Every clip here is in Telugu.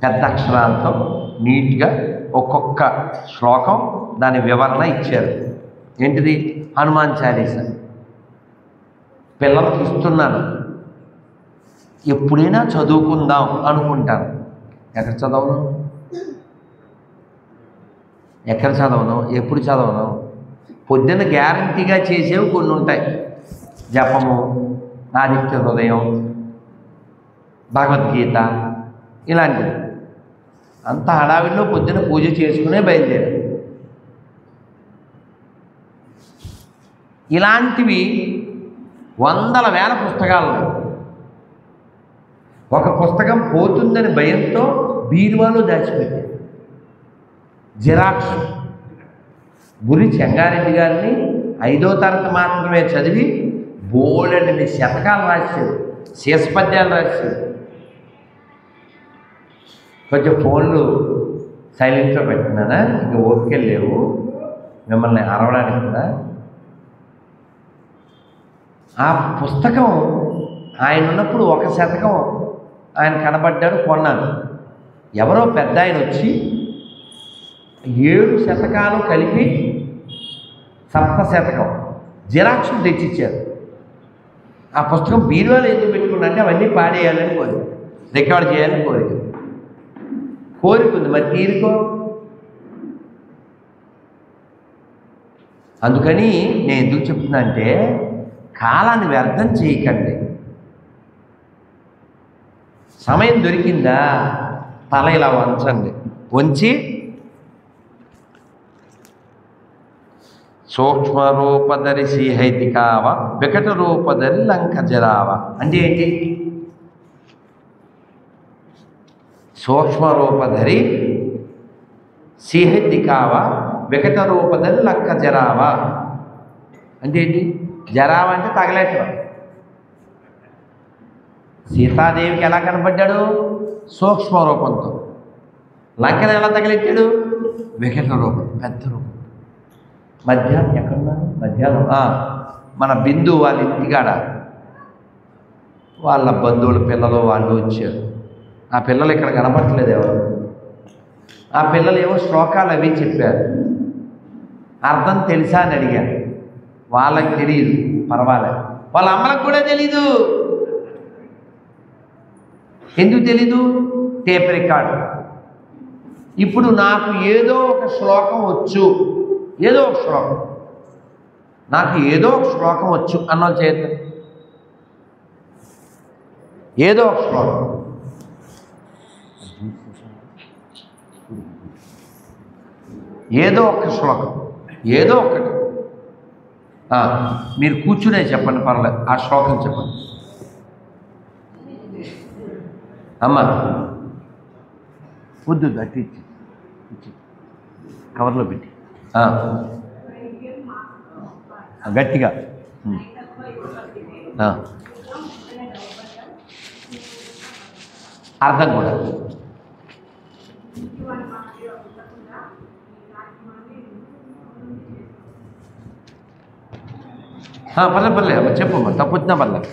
పెద్ద అక్షరాలతో నీట్గా ఒక్కొక్క శ్లోకం దాని వివరణ ఇచ్చారు. ఏంటిది? హనుమాన్ చాలీస పిల్లలకి ఇస్తున్నాను. ఎప్పుడైనా చదువుకుందాం అనుకుంటాను. ఎక్కడ చదవను, ఎప్పుడు చదవను. పొద్దున్న గ్యారంటీగా చేసేవి కొన్ని ఉంటాయి. జపము, ఆదిత్య హృదయం, భగవద్గీత ఇలాంటివి. అంత హడావిడిలో పొద్దున్న పూజ చేసుకునే బయలుదేరారు. ఇలాంటివి వందల వేల పుస్తకాలు. ఒక పుస్తకం పోతుందని భయంతో బీరువాలో దాచిపెట్టారు. జిరాక్స్. గురి చెంగారెడ్డి గారిని 5వ తరగతి మాత్రమే చదివి బోలెడని శతకాలు రాశాడు, శీర్షపద్యాలు రాశాడు. కొంచెం ఫోన్లు సైలెంట్లో పెట్టినానా, ఇంకా ఓపికలు లేవు మిమ్మల్ని అరవడానికి కూడా. ఆ పుస్తకం ఆయన ఉన్నప్పుడు ఒక శతకం ఆయన కనబడ్డాడు, కొన్నాను. ఎవరో పెద్ద ఆయన వచ్చి 7 శతకాలు కలిపి సప్త శతకం జిరాక్స్లు తెచ్చిచ్చారు. ఆ పుస్తకం బీరువాలో ఎందుకు పెట్టుకున్నారంటే అవన్నీ పాడేయాలని కోరిక, రికార్డ్ చేయాలని కోరిక ఉంది. మరి తీరుకో. అందుకని నేను ఎందుకు చెప్తున్నా అంటే, కాలాన్ని వ్యర్థం చేయకండి. సమయం దొరికిందా తల ఇలా వంచండి. వంచి సూక్ష్మరూపధరి శ్రీహైతికావ వికట రూపధరి లంక జరావ అంటే ఏంటి? సూక్ష్మరూపధరి శ్రీహైతికావ వికట రూపధరి లంక జరావ అంటే ఏంటి? జరావ అంటే తగలేటం. సీతాదేవికి ఎలా కనపడ్డాడు? సూక్ష్మ రూపంతో. లంకను ఎలా తగిలెట్టాడు? వికట రూపం, పెద్ద రూపం. మధ్యాహ్నం ఎక్కడున్నాను? మధ్యాహ్నం మన బిందు వాళ్ళ ఇంటికాడ వాళ్ళ బంధువుల పిల్లలు వాళ్ళు వచ్చారు. ఆ పిల్లలు ఇక్కడ కనపడట్లేదు ఎవరు. ఆ పిల్లలు ఏవో శ్లోకాలు అవి చెప్పారు. అర్థం తెలుసా అని అడిగారు. వాళ్ళకి తెలియదు, పర్వాలేదు. వాళ్ళ అమ్మలకు కూడా తెలీదు. ఎందుకు తెలీదు? Tape record. ఇప్పుడు నాకు ఏదో ఒక శ్లోకం వచ్చు, ఏదో ఒక శ్లోకం, నాకు ఏదో ఒక శ్లోకం వచ్చు అన్న చేత ఏదో ఒక శ్లోకం, ఏదో ఒక శ్లోకం, ఏదో ఒకటి మీరు కూర్చునే చెప్పండి, పర్లేదు. ఆ శ్లోకం చెప్పండి. అమ్మ వద్దు, అట్టి ఇచ్చి కవర్లో పెట్టి గట్టిగా అర్థం కూడా. పర్లే చెప్పమ్మా, తప్పు వచ్చినా పర్లేదు.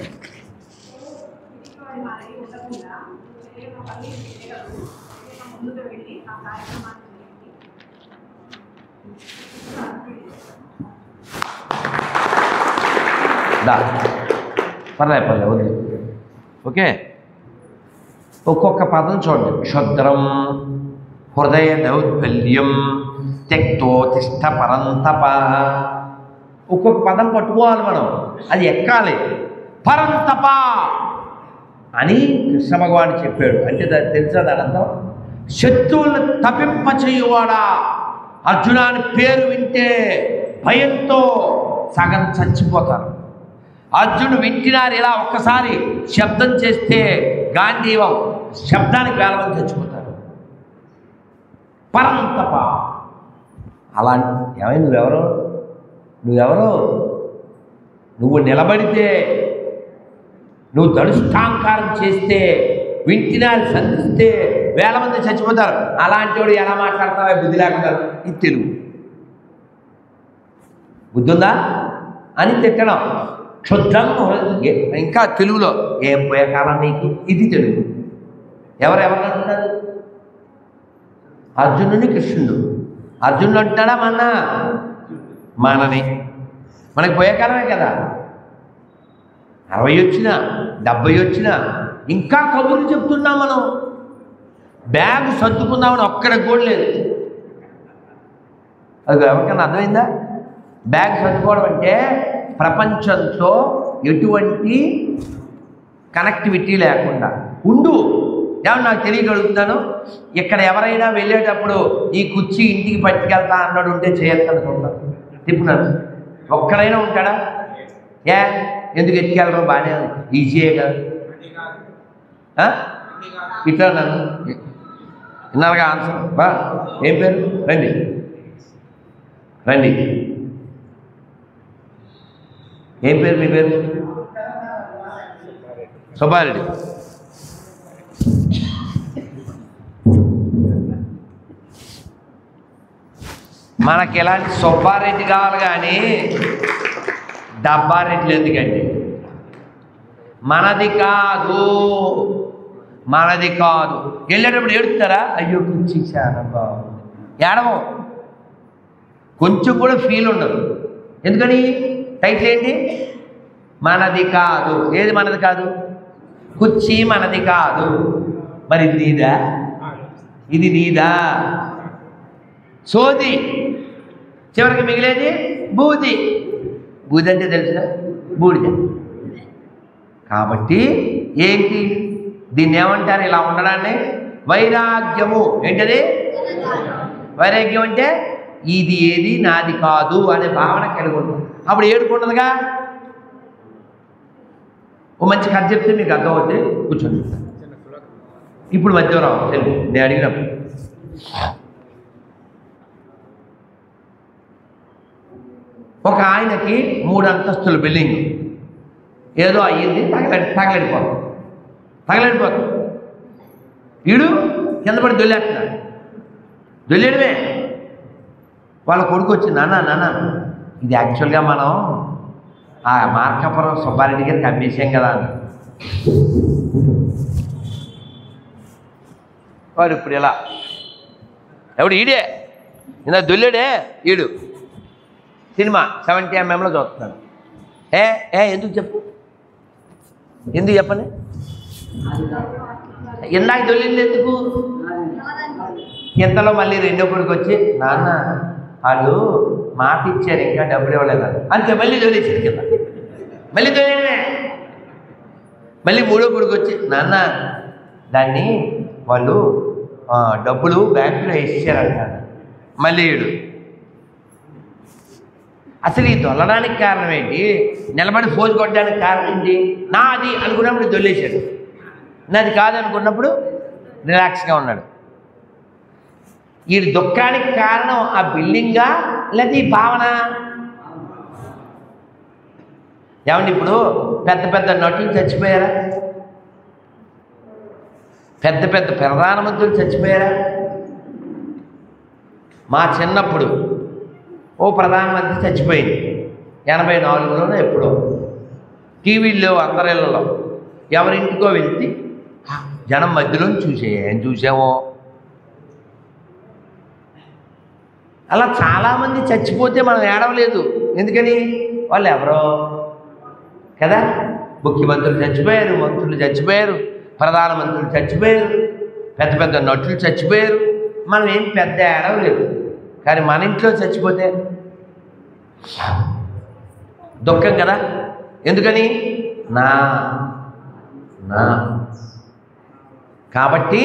పర్లే వద్దు. ఓకే, ఒక్కొక్క పదం చూడండి. క్షుద్రం హృదయ దౌర్బల్యం త్యక్తోతిష్ట పరంతప. ఒక్కొక్క పదం పట్టుకోవాలి మనం, అది ఎక్కాలి. పరంతప అని కృష్ణ భగవాన్ చెప్పాడు. అంటే తెలుసా దాని అర్థం? శత్రువులను తప్పింపచేయువాడా. అర్జునాని పేరు వింటే భయంతో సగం చచ్చిపోతారు. అర్జునుడు వింటున్నారు. ఇలా ఒక్కసారి శబ్దం చేస్తే గాంధీవం శబ్దానికి వేల మంది చచ్చిపోతారు. పరంతప. అలా ఏమైనా నువ్వెవరో నువ్వు నిలబడితే, నువ్వు దడుష్టాంకారం చేస్తే, వింటినారు సంధిస్తే వేల మంది చచ్చిపోతారు. అలాంటి వాడు ఎలా మాట్లాడతావా? బుద్ధి లేకుండా. ఇది తెలుగు. బుద్ధి ఉందా అని తిట్టడం. క్షుద్రం. ఇంకా తెలుగులో ఏం పోయే కాలం నీకు, ఇది తెలుగు. ఎవరెవరు అంటున్నారు? అర్జునుని కృష్ణుడు. అర్జునుడు అంటాడా మనని. మనకి పోయే కాలమే కదా, 60 వచ్చినా 70 వచ్చినా ఇంకా కబుర్లు చెప్తున్నాం మనం. బ్యాగ్ సర్దుకుందామని ఒక్కడికి కూడా లేదు. అది ఎవరికైనా అర్థమైందా? బ్యాగ్ సర్దుకోవడం అంటే ప్రపంచంతో ఎటువంటి కనెక్టివిటీ లేకుండా ఉండు. ఏమన్నా నాకు తెలియగలుగుతాను, ఇక్కడ ఎవరైనా వెళ్ళేటప్పుడు ఈ కుర్చీ ఇంటికి పట్టుకెళ్తా అన్నాడు ఉంటే చేయొద్దని చూడతాను. తిప్పున్నాను. ఒక్కడైనా ఉంటాడా? ఎందుకు ఎత్తుకెళ్ళరు? బాగానే ఈజీయే కదా. ఇట్లా నన్ను విన్నారుగా ఆన్సర్. బా ఏం పేరు? రండి రండి. ఏం పేరు మీ పేరు? సుబ్బారెడ్డి. మనకి ఎలాంటి సుబ్బారెడ్డి కావాలి కానీ డబ్బారెడ్డిలు ఎందుకండి? మనది కాదు, మనది కాదు. వెళ్ళేటప్పుడు ఏడుస్తారా? అయ్యో కుర్చీ చాలా బాగుంది. ఏడవం, కొంచెం కూడా ఫీల్ ఉండదు. ఎందుకని? టైటిల్ ఏంటి? మనది కాదు. ఏది మనది కాదు? కుర్చీ మనది కాదు. మరి ఇది నీదా? ఇది నీదా? సోది. చివరికి మిగిలేది బూది. బూది అంటే తెలుసుగా, బూడిద. కాబట్టి ఏంటి దీన్ని ఏమంటారు? ఇలా ఉండడాన్ని వైరాగ్యము. ఏంటది? వైరాగ్యం అంటే ఇది ఏది నాది కాదు అనే భావన కలిగి ఉంటుంది. అప్పుడు ఏడుకుంటుందిగా. ఓ మంచి కథ చెప్తే మీకు అర్థమవుతుంది. కూర్చోండి. ఇప్పుడు మధ్య రావు తెలుగు నేను అడిగినప్పుడు. ఒక ఆయనకి 3 అంతస్తుల బిల్డింగ్ ఏదో అయ్యింది, తగలడిపోతుంది. వీడు కింద పడి దొల్లేస్తున్నాడు. దొల్లేయడమే. వాళ్ళ కొడుకు వచ్చి నాన్న ఇది యాక్చువల్గా మనం ఆ మార్కాపురం సుబ్బారెడ్డి గారికి అమ్మేసాం కదా అని. వాడు ఇప్పుడు ఇలా ఎవడు? ఈడే ఇలా దొల్లేడే ఈడు. సినిమా 70mm చూస్తున్నాడు. ఎందుకు చెప్పు? ఎందుకు చెప్పండి? ఇందాక దొల్లింది ఎందుకు? ఇంతలో మళ్ళీ రెండో కొడుకు వచ్చి నాన్న వాళ్ళు మాట ఇచ్చారు ఇంకా డబ్బులు ఇవ్వలేదని అంతే మళ్ళీ దొల్లేసాడు కింద. మళ్ళీ దొల్లేనే. మళ్ళీ మూడో కొడుకు వచ్చి నాన్న దాన్ని వాళ్ళు డబ్బులు బ్యాంకులో వేసేసారంటారు. మళ్ళీ వీడు. అసలు ఈ దొల్లడానికి కారణం ఏంటి? నిలబడి ఫోజు కొట్టడానికి కారణం ఏంటి? నాది అనుకున్నప్పుడు దొల్లేశాడు, నాది కాదు అనుకున్నప్పుడు రిలాక్స్గా ఉన్నాడు. ఈ దుఃఖానికి కారణం ఆ బిల్డింగా లేదా ఈ భావన? ఏమండి ఇప్పుడు పెద్ద పెద్ద నటులు చచ్చిపోయారా? పెద్ద పెద్ద ప్రధానమంత్రులు చచ్చిపోయారా? మా చిన్నప్పుడు ఓ ప్రధానమంత్రి చచ్చిపోయింది 84లోనో ఎప్పుడో. టీవీల్లో అందరిళ్ళలో ఎవరింటికో వెళ్తే జనం మధ్యలో ఏం చూసామో. అలా చాలామంది చచ్చిపోతే మనం ఏడవలేదు. ఎందుకని? వాళ్ళు ఎవరో కదా. ముఖ్యమంత్రులు చచ్చిపోయారు, మంత్రులు చచ్చిపోయారు, ప్రధానమంత్రులు చచ్చిపోయారు, పెద్ద పెద్ద నటులు చచ్చిపోయారు. మనం ఏం పెద్ద ఏడవలేదు. కానీ మన ఇంట్లో చచ్చిపోతే దుఃఖం కదా. ఎందుకని? నా కాబట్టి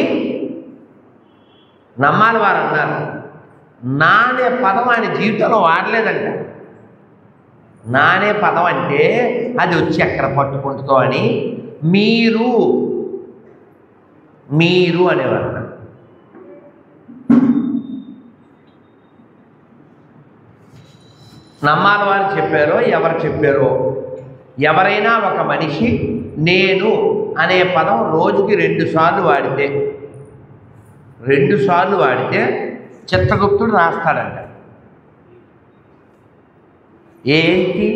నమ్మాలి వారు అన్నారు. నా అనే పదం ఆయన జీవితంలో వాడలేదంట. నా అనే పదం అంటే అది వచ్చి ఎక్కడ పట్టుకుంటుందో అని మీరు అనేవారు. నమ్మాలి వారు చెప్పారో ఎవరు చెప్పారో, ఎవరైనా ఒక మనిషి నేను అనే పదం రోజుకి 2 సార్లు వాడితే చిత్రగుప్తుడు రాస్తాడంట. ఏంటి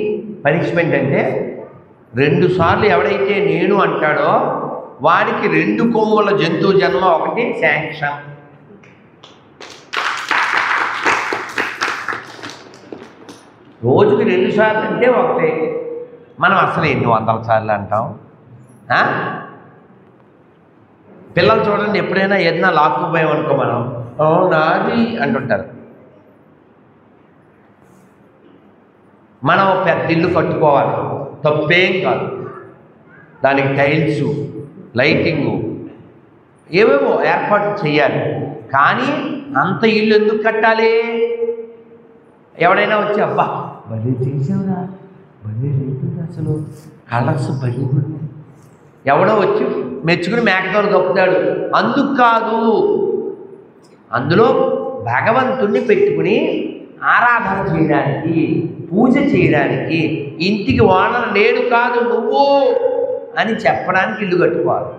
పనిష్మెంట్ అంటే 2 సార్లు ఎవడైతే నేను అంటాడో వాడికి 2 కొమ్ముల జంతువు జన్మ ఒకటి శాంక్షన్. రోజుకి 2 సార్లు అంటే ఒకటే. మనం అసలు ఎన్ని 100 సార్లు అంటాం? పిల్లలు చూడండి, ఎప్పుడైనా ఏదైనా లాక్కుపోయాం అనుకో మనం నాది అంటుంటారు. మనం పెద్ద ఇల్లు కట్టుకోవాలి, తప్పేం కాదు. దానికి టైల్సు, లైటింగు, ఏవేవో ఏర్పాట్లు చేయాలి. కానీ అంత ఇల్లు ఎందుకు కట్టాలి? ఎవడైనా వచ్చి అబ్బా భలే చేసావురా, భలే రైతుంది, అసలు కలర్స్ భలే ఉన్నాయి, ఎవడో వచ్చి మెచ్చుకుని మేకతోలు దొక్కుతాడు. అందుకు కాదు, అందులో భగవంతుణ్ణి పెట్టుకుని ఆరాధన చేయడానికి, పూజ చేయడానికి, ఇంటికి ఓనర్ నేను కాదు నువ్వు అని చెప్పడానికి ఇల్లు కట్టుకోవాలి.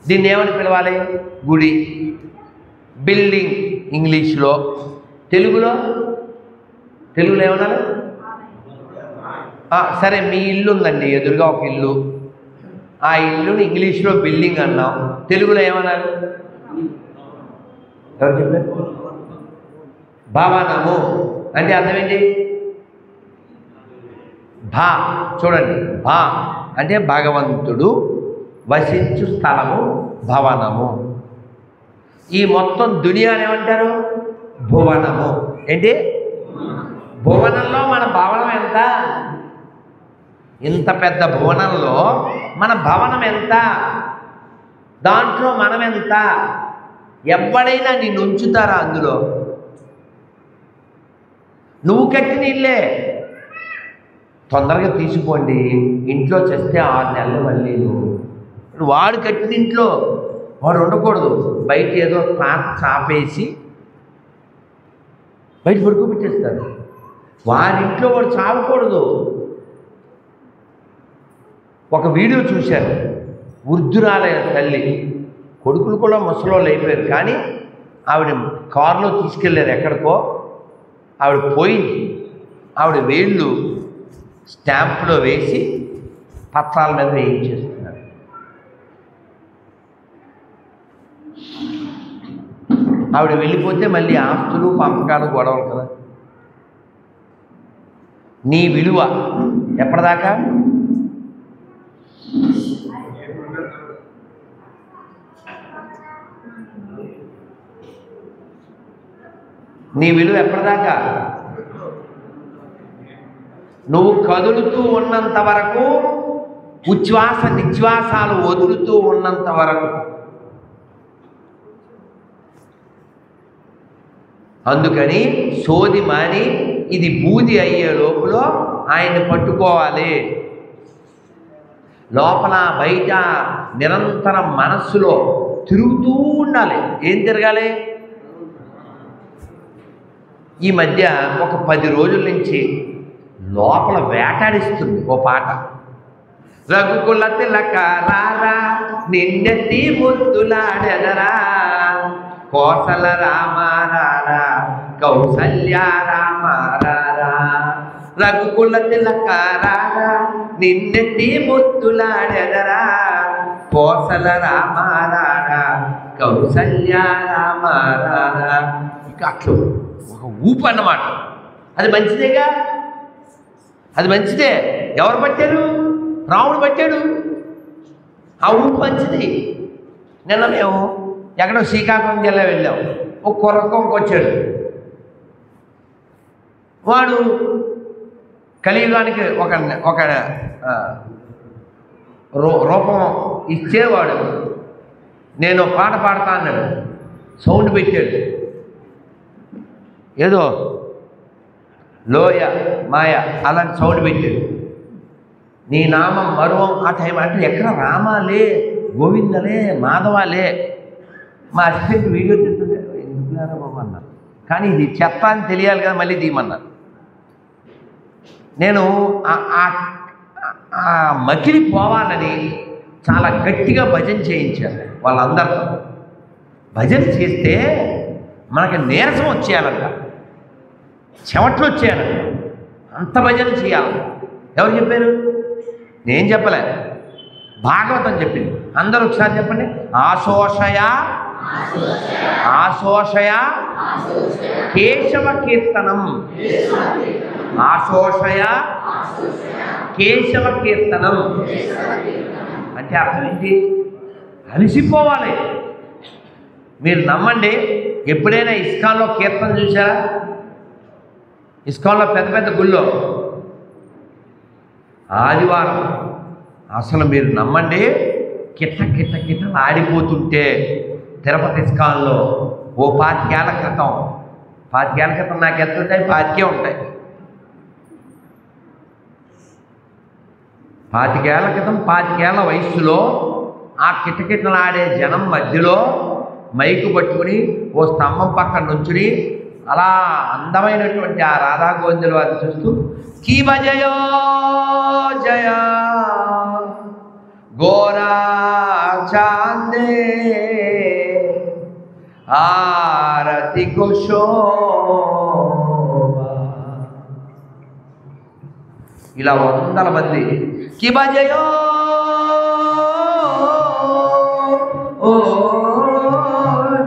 దీన్ని ఏమని పిలవాలి? గుడి, బిల్డింగ్ ఇంగ్లీష్లో. తెలుగులో ఏమన్నారు? సరే, మీ ఇల్లు ఉందండి, ఎదురుగా ఒక ఇల్లు. ఆ ఇల్లుని ఇంగ్లీష్లో బిల్డింగ్ అన్నాం, తెలుగులో ఏమన్నారు? ఎవరు చెప్పారు? భవనము అంటే అర్థం ఏంటి? భా, చూడండి, భా అంటే భగవంతుడు వసించు స్థలము, భవనము. ఈ మొత్తం దునియాని ఏమంటారు? భువనము. ఏంటి? భువనంలో మన భవనం ఎంత? ఇంత పెద్ద భువనంలో మన భవనం ఎంత? దాంట్లో మనం ఎంత? ఎవడైనా నిన్ను ఉంచుతారా అందులో? నువ్వు కట్టిన ఇల్లే. తొందరగా తీసుకోండి, ఇంట్లో చేస్తే 6 నెలలు మళ్ళీ. వాడు కట్టిన ఇంట్లో వాడు ఉండకూడదు. బయట ఏదో పాత చాపేసి బయట పడుకోబెట్టేస్తారు. వారింట్లో వాడు చావకూడదు. ఒక వీడియో చూశాను, వృద్ధురాలైన తల్లి, కొడుకులు కూడా ముసలోళ్ళు అయిపోయారు, కానీ ఆవిడ కారులో తీసుకెళ్ళారు ఎక్కడికో. ఆవిడ పోయింది. ఆవిడ వేళ్ళు స్టాంపులో వేసి పత్రాల మీద వేయించేస్తున్నారు. ఆవిడ వెళ్ళిపోతే మళ్ళీ ఆస్తులు, పంపకాలు, గొడవలు కదా. నీ విలువ ఎప్పటిదాకా? నీ విలువ ఎప్పటిదాకా? నువ్వు కదులుతూ ఉన్నంత వరకు, ఉచ్ఛ్వాస నిశ్వాసాలు వదులుతూ ఉన్నంత వరకు. అందుకని సోది మాని ఇది బూది అయ్యే లోపల ఆయన్ని పట్టుకోవాలి. లోపల బయట నిరంతరం మనస్సులో తిరుగుతూ ఉండాలి. ఏం తిరగాలి? ఈ మధ్య ఒక 10 రోజుల నుంచి లోపల వేటాడిస్తుంది ఓ పాట. రఘుకుల తిలక రారా, నిన్నెత్తి ముద్దులాడెదరా, కోసల రామారారా, కౌసల్య రామారారా. రఘుకుల తిలక రారా, నిన్నెత్తి ముద్దులాడెదరా, కోసల రామారారా, కౌసల్య రామారారా. ఇక అట్లు ఒక ఊపు అన్నమాట. అది మంచిదేగా, అది మంచిదే. ఎవరు పట్టారు? రాముడు పట్టాడు. ఆ ఊపు మంచిది. నిన్న మేము ఎక్కడో శ్రీకాకుళం జిల్లా వెళ్ళాం. ఒక కుర్రకొంకు వచ్చాడు. వాడు కలియుగానికి ఒక రూపం ఇచ్చేవాడు. నేను పాట పాడతా అన్నాడు. సౌండ్ పెట్టాడు, ఏదో లోయ మాయ అలాంటి సౌండ్ పెట్టాడు. నీ నామం మరువం ఆ టైం అంటే ఎక్కడ రామాలే, గోవిందలే, మాధవాలే. మా అసిస్టెంట్ వీడియో తింటుంటే ఎందుకు లేరా బాబు అన్నారు. కానీ ఇది చెత్త అని తెలియాలి కదా, మళ్ళీ తీయమన్నారు. నేను ఆ మకిలి పోవాలని చాలా గట్టిగా భజన చేయించాను వాళ్ళందరితో. భజన చేస్తే మనకి నీరసం వచ్చేయాలంట, చెమట్లు వచ్చేయాలంట, అంత భజన చేయాలి. ఎవరు చెప్పారు? నేను చెప్పలే. భాగవతం చెప్పింది. అందరూ ఒకసారి చెప్పండి. ఆశోషయ ఆశోషయ కేశవ కీర్తనం. ఆశోషయ కేశవ కీర్తనం అంటే అర్థం ఏంటి? అలసిపోవాలి. మీరు నమ్మండి, ఎప్పుడైనా ఇస్కాన్లో కీర్తన చూసారా? ఇస్కాన్లో పెద్ద పెద్ద గుళ్ళో ఆదివారం అసలు మీరు నమ్మండి, కిట్ట కిట్ట కిట్టలు ఆడిపోతుంటే తిరుపతి ఇస్కాన్లో ఓ 25 ఏళ్ల క్రితం నాకు ఎంత ఉంటాయి? 25 ఉంటాయి. 25 ఏళ్ల క్రితం 25 ఏళ్ల వయస్సులో ఆ కిటకిటలు ఆడే జనం మధ్యలో మైకు పట్టుకుని ఓ స్తంభం పక్కన నుంచుని అలా అందమైనటువంటి ఆ రాధా గోవిందుల వారిని చూస్తూ కీ భజయో జయ గోరా చాందే ఆరతి కుశోభా, ఇలా 100 మంది కీ భజయో ఓ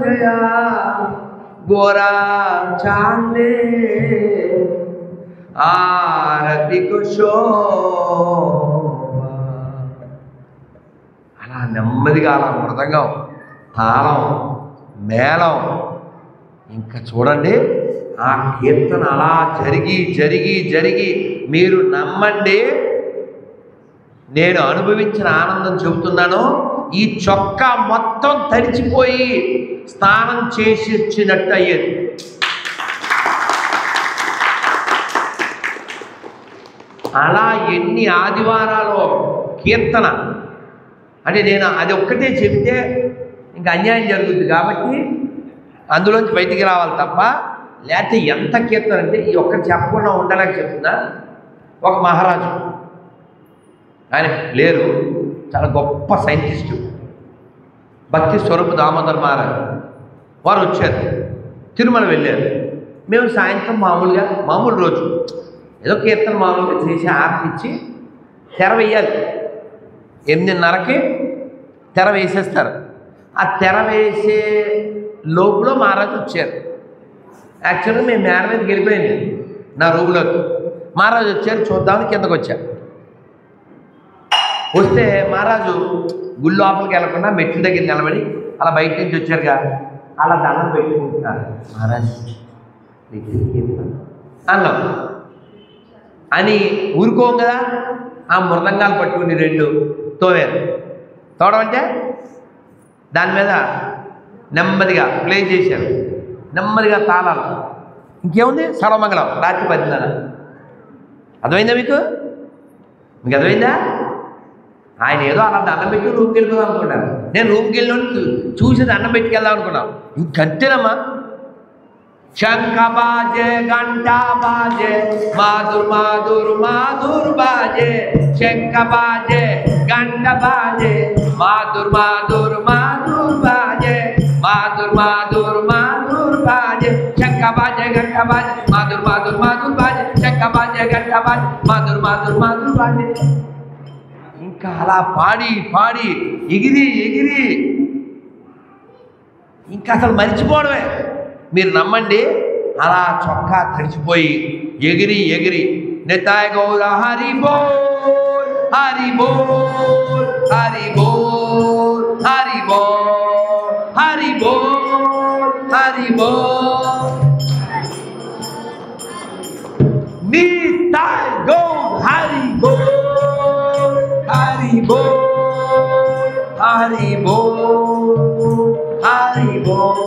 జయ గోరా చాందే ఆరతి కుశోభా, అలా నెమ్మదిగా అలా మృదంగం తాళం మేళం. ఇంకా చూడండి, ఆ కీర్తన అలా జరిగి జరిగి జరిగి మీరు నమ్మండి, నేను అనుభవించిన ఆనందం చెబుతున్నాను. ఈ చొక్కా మొత్తం తడిచిపోయి స్నానం చేసి వచ్చినట్టు అయ్యేది. అలా ఎన్ని ఆదివారాలు కీర్తన అంటే నేను అది ఒక్కటే చెబితే ఇంకా అన్యాయం జరుగుతుంది కాబట్టి అందులోంచి బయటికి రావాలి తప్ప, లేకపోతే ఎంత కీర్తన అంటే ఈ ఒక్కటి చెప్పకుండా ఉండలేక చెప్తున్నా. ఒక మహారాజు, ఆయన లేరు, చాలా గొప్ప సైంటిస్టు, భక్తి స్వరూప దామోదర్ మహారాజు. వారు వచ్చారు, తిరుమల వెళ్ళారు. మేము సాయంత్రం మామూలు రోజు ఏదో కీర్తన మామూలుగా చేసి ఆర్తిచ్చి తెర వేయాలి. 8:30కి తెర వేసేస్తారు. ఆ తెర వేసే లోపల మహారాజు వచ్చారు. యాక్చువల్గా మేము మేడ మీదకి వెళ్ళిపోయింది నా రూమ్లోకి. మహారాజు వచ్చారు, చూద్దామని కిందకు వచ్చారు. వస్తే మహారాజు గుడి లోపలికి వెళ్ళకుండా మెట్ల దగ్గర నిలబడి అలా బయట నుంచి వచ్చారుగా అలా దండం పెట్టుకుంటున్నారు. మహారాజు అన్నాం అని ఊరుకోం కదా, ఆ మృదంగాలు పట్టుకుని 2 తోవారు. తోవడం అంటే దాని మీద నెమ్మదిగా ప్లే చేశారు, నెమ్మదిగా తాళాలు. ఇంకేముంది? సర్వమంగళం రాత్రి 10:30. అర్థమైందా మీకు అర్థమైందా? ఆయన ఏదో అలా దండం పెట్టి రూమ్కి వెళ్ళిపోదాం అనుకున్నాను. నేను రూమ్కి వెళ్ళి చూసి దండం పెట్టుకెళ్దాం అనుకున్నాను. ఇంకంతేనమ్మా. శంఖ బాజే గంటా బాజే మాధుర్ మాధుర్ మాధుర్ బాజే, శంఖ బాజే గంట బాజే మాధుర్ మాధుర్ మాధుర్ బాజే, మాధుర్ మాధుర్ మాధుర్ బాజే, శంఖ బాజే గంట బాజే మాధుర్ మాధుర్ మాధుర్ బాజే, శంఖ బాజే గంట బాజే మాధుర్ మాధుర్ మాధుర్ బాజే. ఇంకా అలా పాడి పాడి ఎగిరి ఎగిరి ఇంకా అసలు మర్చిపోవడమే. మీరు నమ్మండి, అలా చొక్కా తడిచిపోయి ఎగిరి ఎగిరి నితాయ గౌర హరి బోల్ హరి బోల్ హరి బోల్ హరి బోల్ హరి బోల్ హరి బోల్ నితాయ గౌర హరి బోల్ హరి బోల్ హరి బోల్ హరి బోల్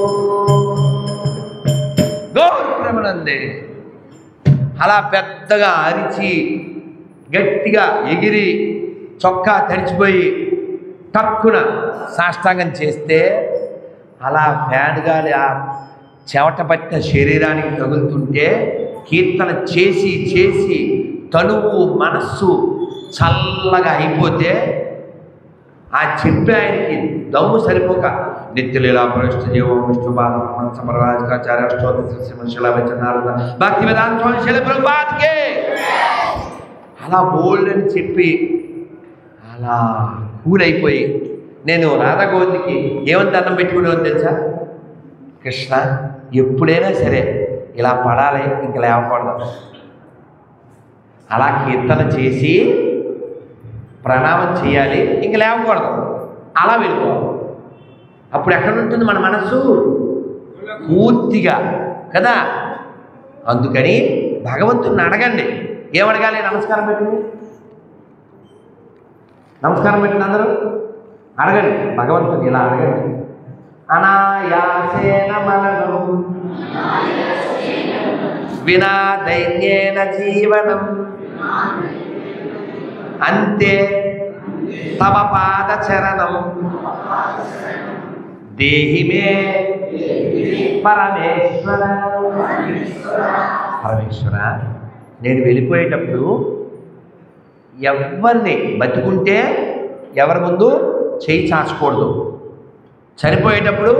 గౌరవనందే. అలా పెద్దగా అరిచి గట్టిగా ఎగిరి చొక్కా తడిచిపోయి తక్కున సాష్టాంగం చేస్తే అలా ఫ్యాన్ గాలి ఆ చెమట పట్టిన శరీరానికి తగులుతుంటే కీర్తన చేసి చేసి తనువు మనస్సు చల్లగా అయిపోతే ఆ చెప్పే ఆయనకి దమ్ము సరిపోక నిత్యలీలా ప్రవిష్ట జీవం విష్ణుపాద సమరాజకాచార్య శ్రీమశిలాభనారద భక్తి వేదాంత శిల ప్రభుపాద్కే అలా బోల్డ్ అని చెప్పి అలా కూల్ అయిపోయి నేను రాధాగోవింద్కి ఏమని దండం పెట్టుకునేవాడిని తెలుసా? కృష్ణ ఎప్పుడైనా సరే ఇలా పడాలి, ఇంక లేవకూడదు. అలా కీర్తన చేసి ప్రణామం చేయాలి, ఇంక లేవకూడదు, అలా వెళ్ళిపోవాలి. అప్పుడు ఎక్కడ ఉంటుంది మన మనస్సు? పూర్తిగా కదా. అందుకని భగవంతుని అడగండి. ఏమడగాలి? నమస్కారం పెట్టండి, నమస్కారం పెట్టండి, అందరూ అడగండి భగవంతుని. ఇలా అడగండి. అనాయాసేన మననం వినా దైన్యేన జీవనం అంతే తవ పాద చరణం దేహి మే పరమేశ్వర. పరమేశ్వర, నేను వెళ్ళిపోయేటప్పుడు ఎవరిని బతుకుంటే ఎవరి ముందు చేయి చాచకూడదు, చనిపోయేటప్పుడు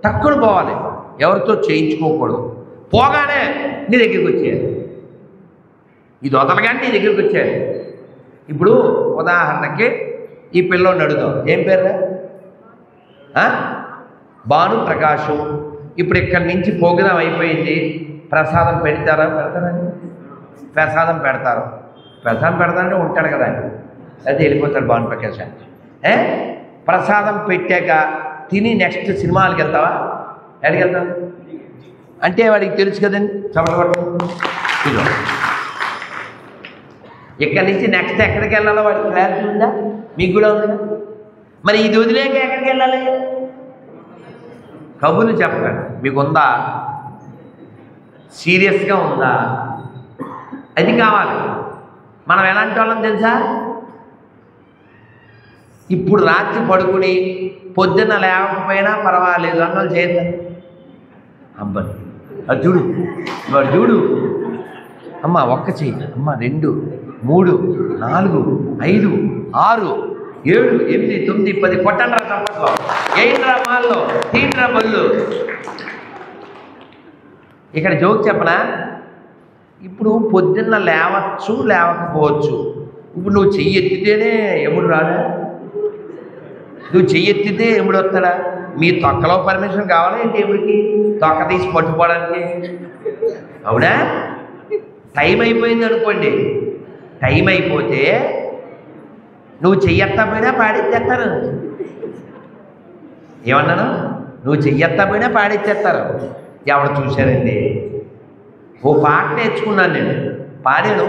తక్కువ పోవాలి, ఎవరితో చేయించుకోకూడదు. పోగానే నీ దగ్గరికి వచ్చేయాలి, ఇది వదలగానే నీ దగ్గరికి వచ్చేయాలి. ఇప్పుడు ఉదాహరణకి ఈ పిల్లోని అడుగుదాం, ఏం పేరు? భాను ప్రకాశు. ఇప్పుడు ఇక్కడి నుంచి ప్రోగ్రాం అయిపోయింది, ప్రసాదం పెడతారా? ప్రసాదం పెడతారు. ప్రసాదం పెడతారంటే ఉంటాడు కదా, అయితే వెళ్ళిపోతాడు భాను ప్రకాశ్. ప్రసాదం పెట్టాక తిని నెక్స్ట్ సినిమాలకు వెళ్తావా? ఎక్కడికి వెళ్తావు అంటే వాడికి తెలుసు కదండి, చప్పట్లు. ఇక్కడి నుంచి నెక్స్ట్ ఎక్కడికి వెళ్ళాలో వాడికి క్లారిటీ ఉందా? మీకు కూడా ఉందా? మరి ఇది వదిలేక ఎక్కడికి వెళ్ళాలి? కబుర్లు చెప్పండి, మీకు ఉందా? సీరియస్గా ఉందా? అది కావాలి. మనం ఎలాంటి వాళ్ళం తెలుసా? ఇప్పుడు రాత్రి పడుకుని పొద్దున్న లేకపోయినా పర్వాలేదు అన్నోళ్ళు చేద్దాం. అబ్బాయి అది చూడు, వాడు చూడు, అమ్మ ఒక్క చెయ్యి, అమ్మ 2, 3, 4, 5, 6, 7, 8, 9, 10 కొట్టండ్రా చప్పట్లో, ఏంట్రా మాల్లో, తీండ్రా బళ్ళు. ఇక్కడ జోక్ చెప్పనా? ఇప్పుడు పొద్దున్న లేవచ్చు, లేవకపోవచ్చు. ఇప్పుడు నువ్వు చెయ్యి ఎత్తితేనే ఎముడు రాడా? నువ్వు చెయ్యి ఎత్తితే ఎముడు వస్తాడా? మీ తొక్కలో పర్మిషన్ కావాలా ఏంటి ఎముడికి? తొక్క తీసి పట్టుకోవడానికి. అవునా? టైం అయిపోయింది అనుకోండి, టైం అయిపోతే నువ్వు చెయ్యెత్తపోయినా పాడెత్తేస్తారు. ఏమన్నాను? నువ్వు చెయ్యెత్తపోయినా పాడెత్తేస్తారు. ఎవరు చూశారండి? ఓ పాట నేర్చుకున్నాను నేను, పాడాను,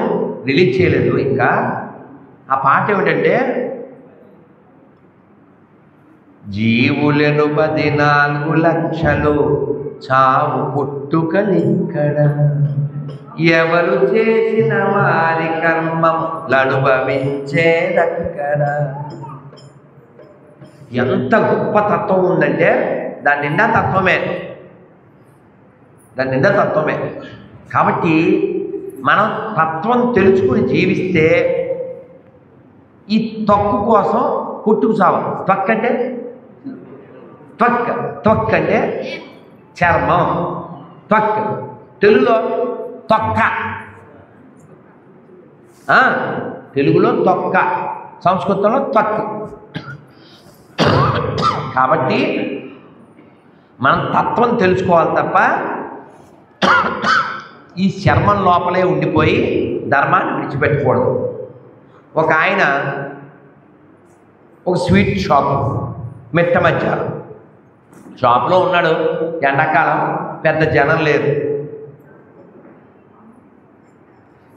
రిలీజ్ చేయలేదు ఇంకా. ఆ పాట ఏమిటంటే, జీవులను 14 లక్షలు, చావు పుట్టుకలిక్కడ, ఎవరు చేసిన వారి కర్మం అనుభవించేదక్కడ. ఎంత గొప్ప తత్వం ఉందంటే దాని నిండా తత్వమే, దాని నిండా తత్వమే. కాబట్టి మనం తత్వం తెలుసుకుని జీవిస్తే ఈ తొక్కు కోసం పుట్టుకు సావాలి. త్వక్ అంటే త్వక్, త్వక్ అంటే చర్మం, త్వక్ తెలుగులో తొక్క, తెలుగులో తొక్క, సంస్కృతంలో త్వక్. కాబట్టి మనం తత్వం తెలుసుకోవాలి తప్ప ఈ చర్మం లోపలే ఉండిపోయి ధర్మాన్ని విడిచిపెట్టకూడదు. ఒక ఆయన ఒక స్వీట్ షాప్, మిట్ట మధ్యాహ్నం షాప్లో ఉన్నాడు. ఎండాకాలం, పెద్ద జనం లేదు.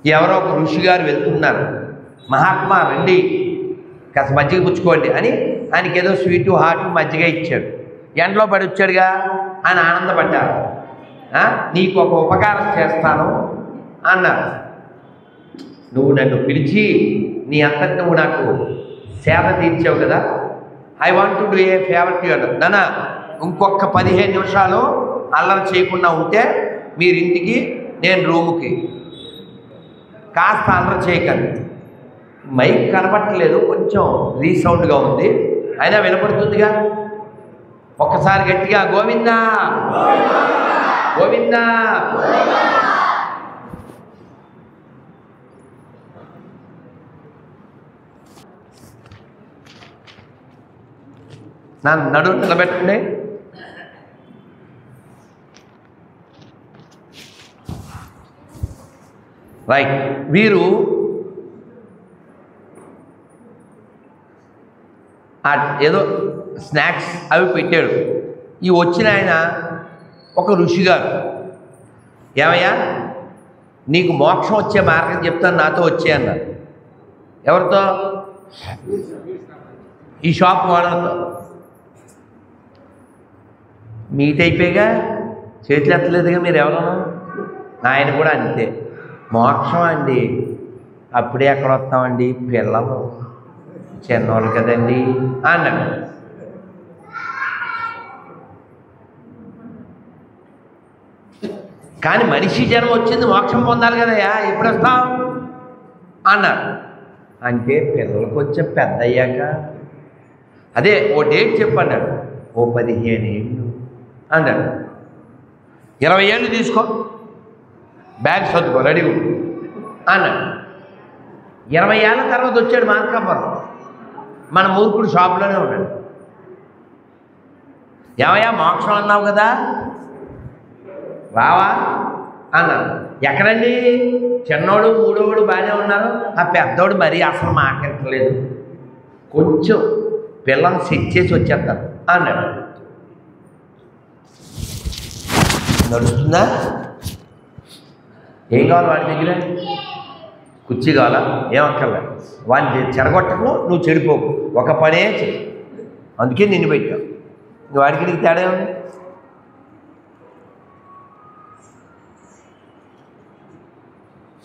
ఎవరో ఒక ఋషి గారు వెళ్తున్నారు. మహాత్మా రండి, కాస్త మజ్జిగ పుచ్చుకోండి అని ఆయనకి ఏదో స్వీటు, హాటు, మజ్జిగ ఇచ్చాడు. ఎండలో పడి వచ్చాడుగా, ఆయన ఆనందపడ్డారు. నీకు ఒక ఉపకారం చేస్తాను అన్నారు. నువ్వు నన్ను పిలిచి నీ అంతటి నువ్వు నాకు సేవ తీర్చావు కదా, I want to do a favour to you అన్నారు. నాన్న ఇంకొక 15 నిమిషాలు అల్లరి చేయకుండా ఉంటే మీరింటికి, నేను రూముకి, కాస్త అల్లరి చేయకండి. మైక్ కనపట్టలేదు, కొంచెం రీసౌండ్గా ఉంది, అయినా వినపడుతుందిగా. ఒక్కసారి గట్టిగా గోవిందా గోవిందా. నడు నిలబెట్టండి. రైట్. వీరు ఏదో స్నాక్స్ అవి పెట్టాడు. ఈ వచ్చిన ఆయన ఒక ఋషిగారు, ఏమయ్యా నీకు మోక్షం వచ్చే మార్గం చెప్తాను, నాతో వచ్చే అన్నారు. ఎవరితో? ఈ షాప్ ఓనర్తో. మీట్ అయిపోయిగా చేతులు ఎత్తలేదుగా మీరు ఎవరన్నా. ఆయన కూడా అంతే, మోక్షం అండి అప్పుడే ఎక్కడ వస్తామండి, పిల్లలు చిన్నవాళ్ళు కదండి అన్నాడు. కానీ మనిషి జన్మ వచ్చింది మోక్షం పొందాలి కదయ్యా, ఎప్పుడు వస్తాం అన్నారు. అంటే పిల్లలకు వచ్చే పెద్ద అయ్యాక అదే ఓ డేట్ చెప్పన్నాడు, ఓ 15 ఏళ్ళు అన్నాడు. 20 ఏళ్ళు తీసుకో, బ్యాగ్ సర్దుకో, రెడీ అన్నాడు. 20 ఏళ్ళ తర్వాత వచ్చాడు మార్కాపురం. మన మూర్ఖుడు షాప్లోనే ఉన్నాడు. ఏమయ్యా మోక్షం అన్నావు కదా, రావా అన్నాడు. ఎక్కడండి, చిన్నోడు మూడోడు బాగానే ఉన్నారు, ఆ పెద్దోడు మరీ అసలు మాకెత్తలేదు, కొంచెం పిల్లల్ని సెట్ చేసి వచ్చేస్తారు అన్నాడు. నడుస్తుందా? ఏం కావాలి వాడి దగ్గర? కుర్చీ కావాలా? ఏమక్కర్లే, వాడిని చెడగొట్టకు, నువ్వు చెడిపోకు, ఒక పనే చెయ్యి, అందుకే నిన్ను పెట్టావు. వాడికి నీకు తేడా ఉంది.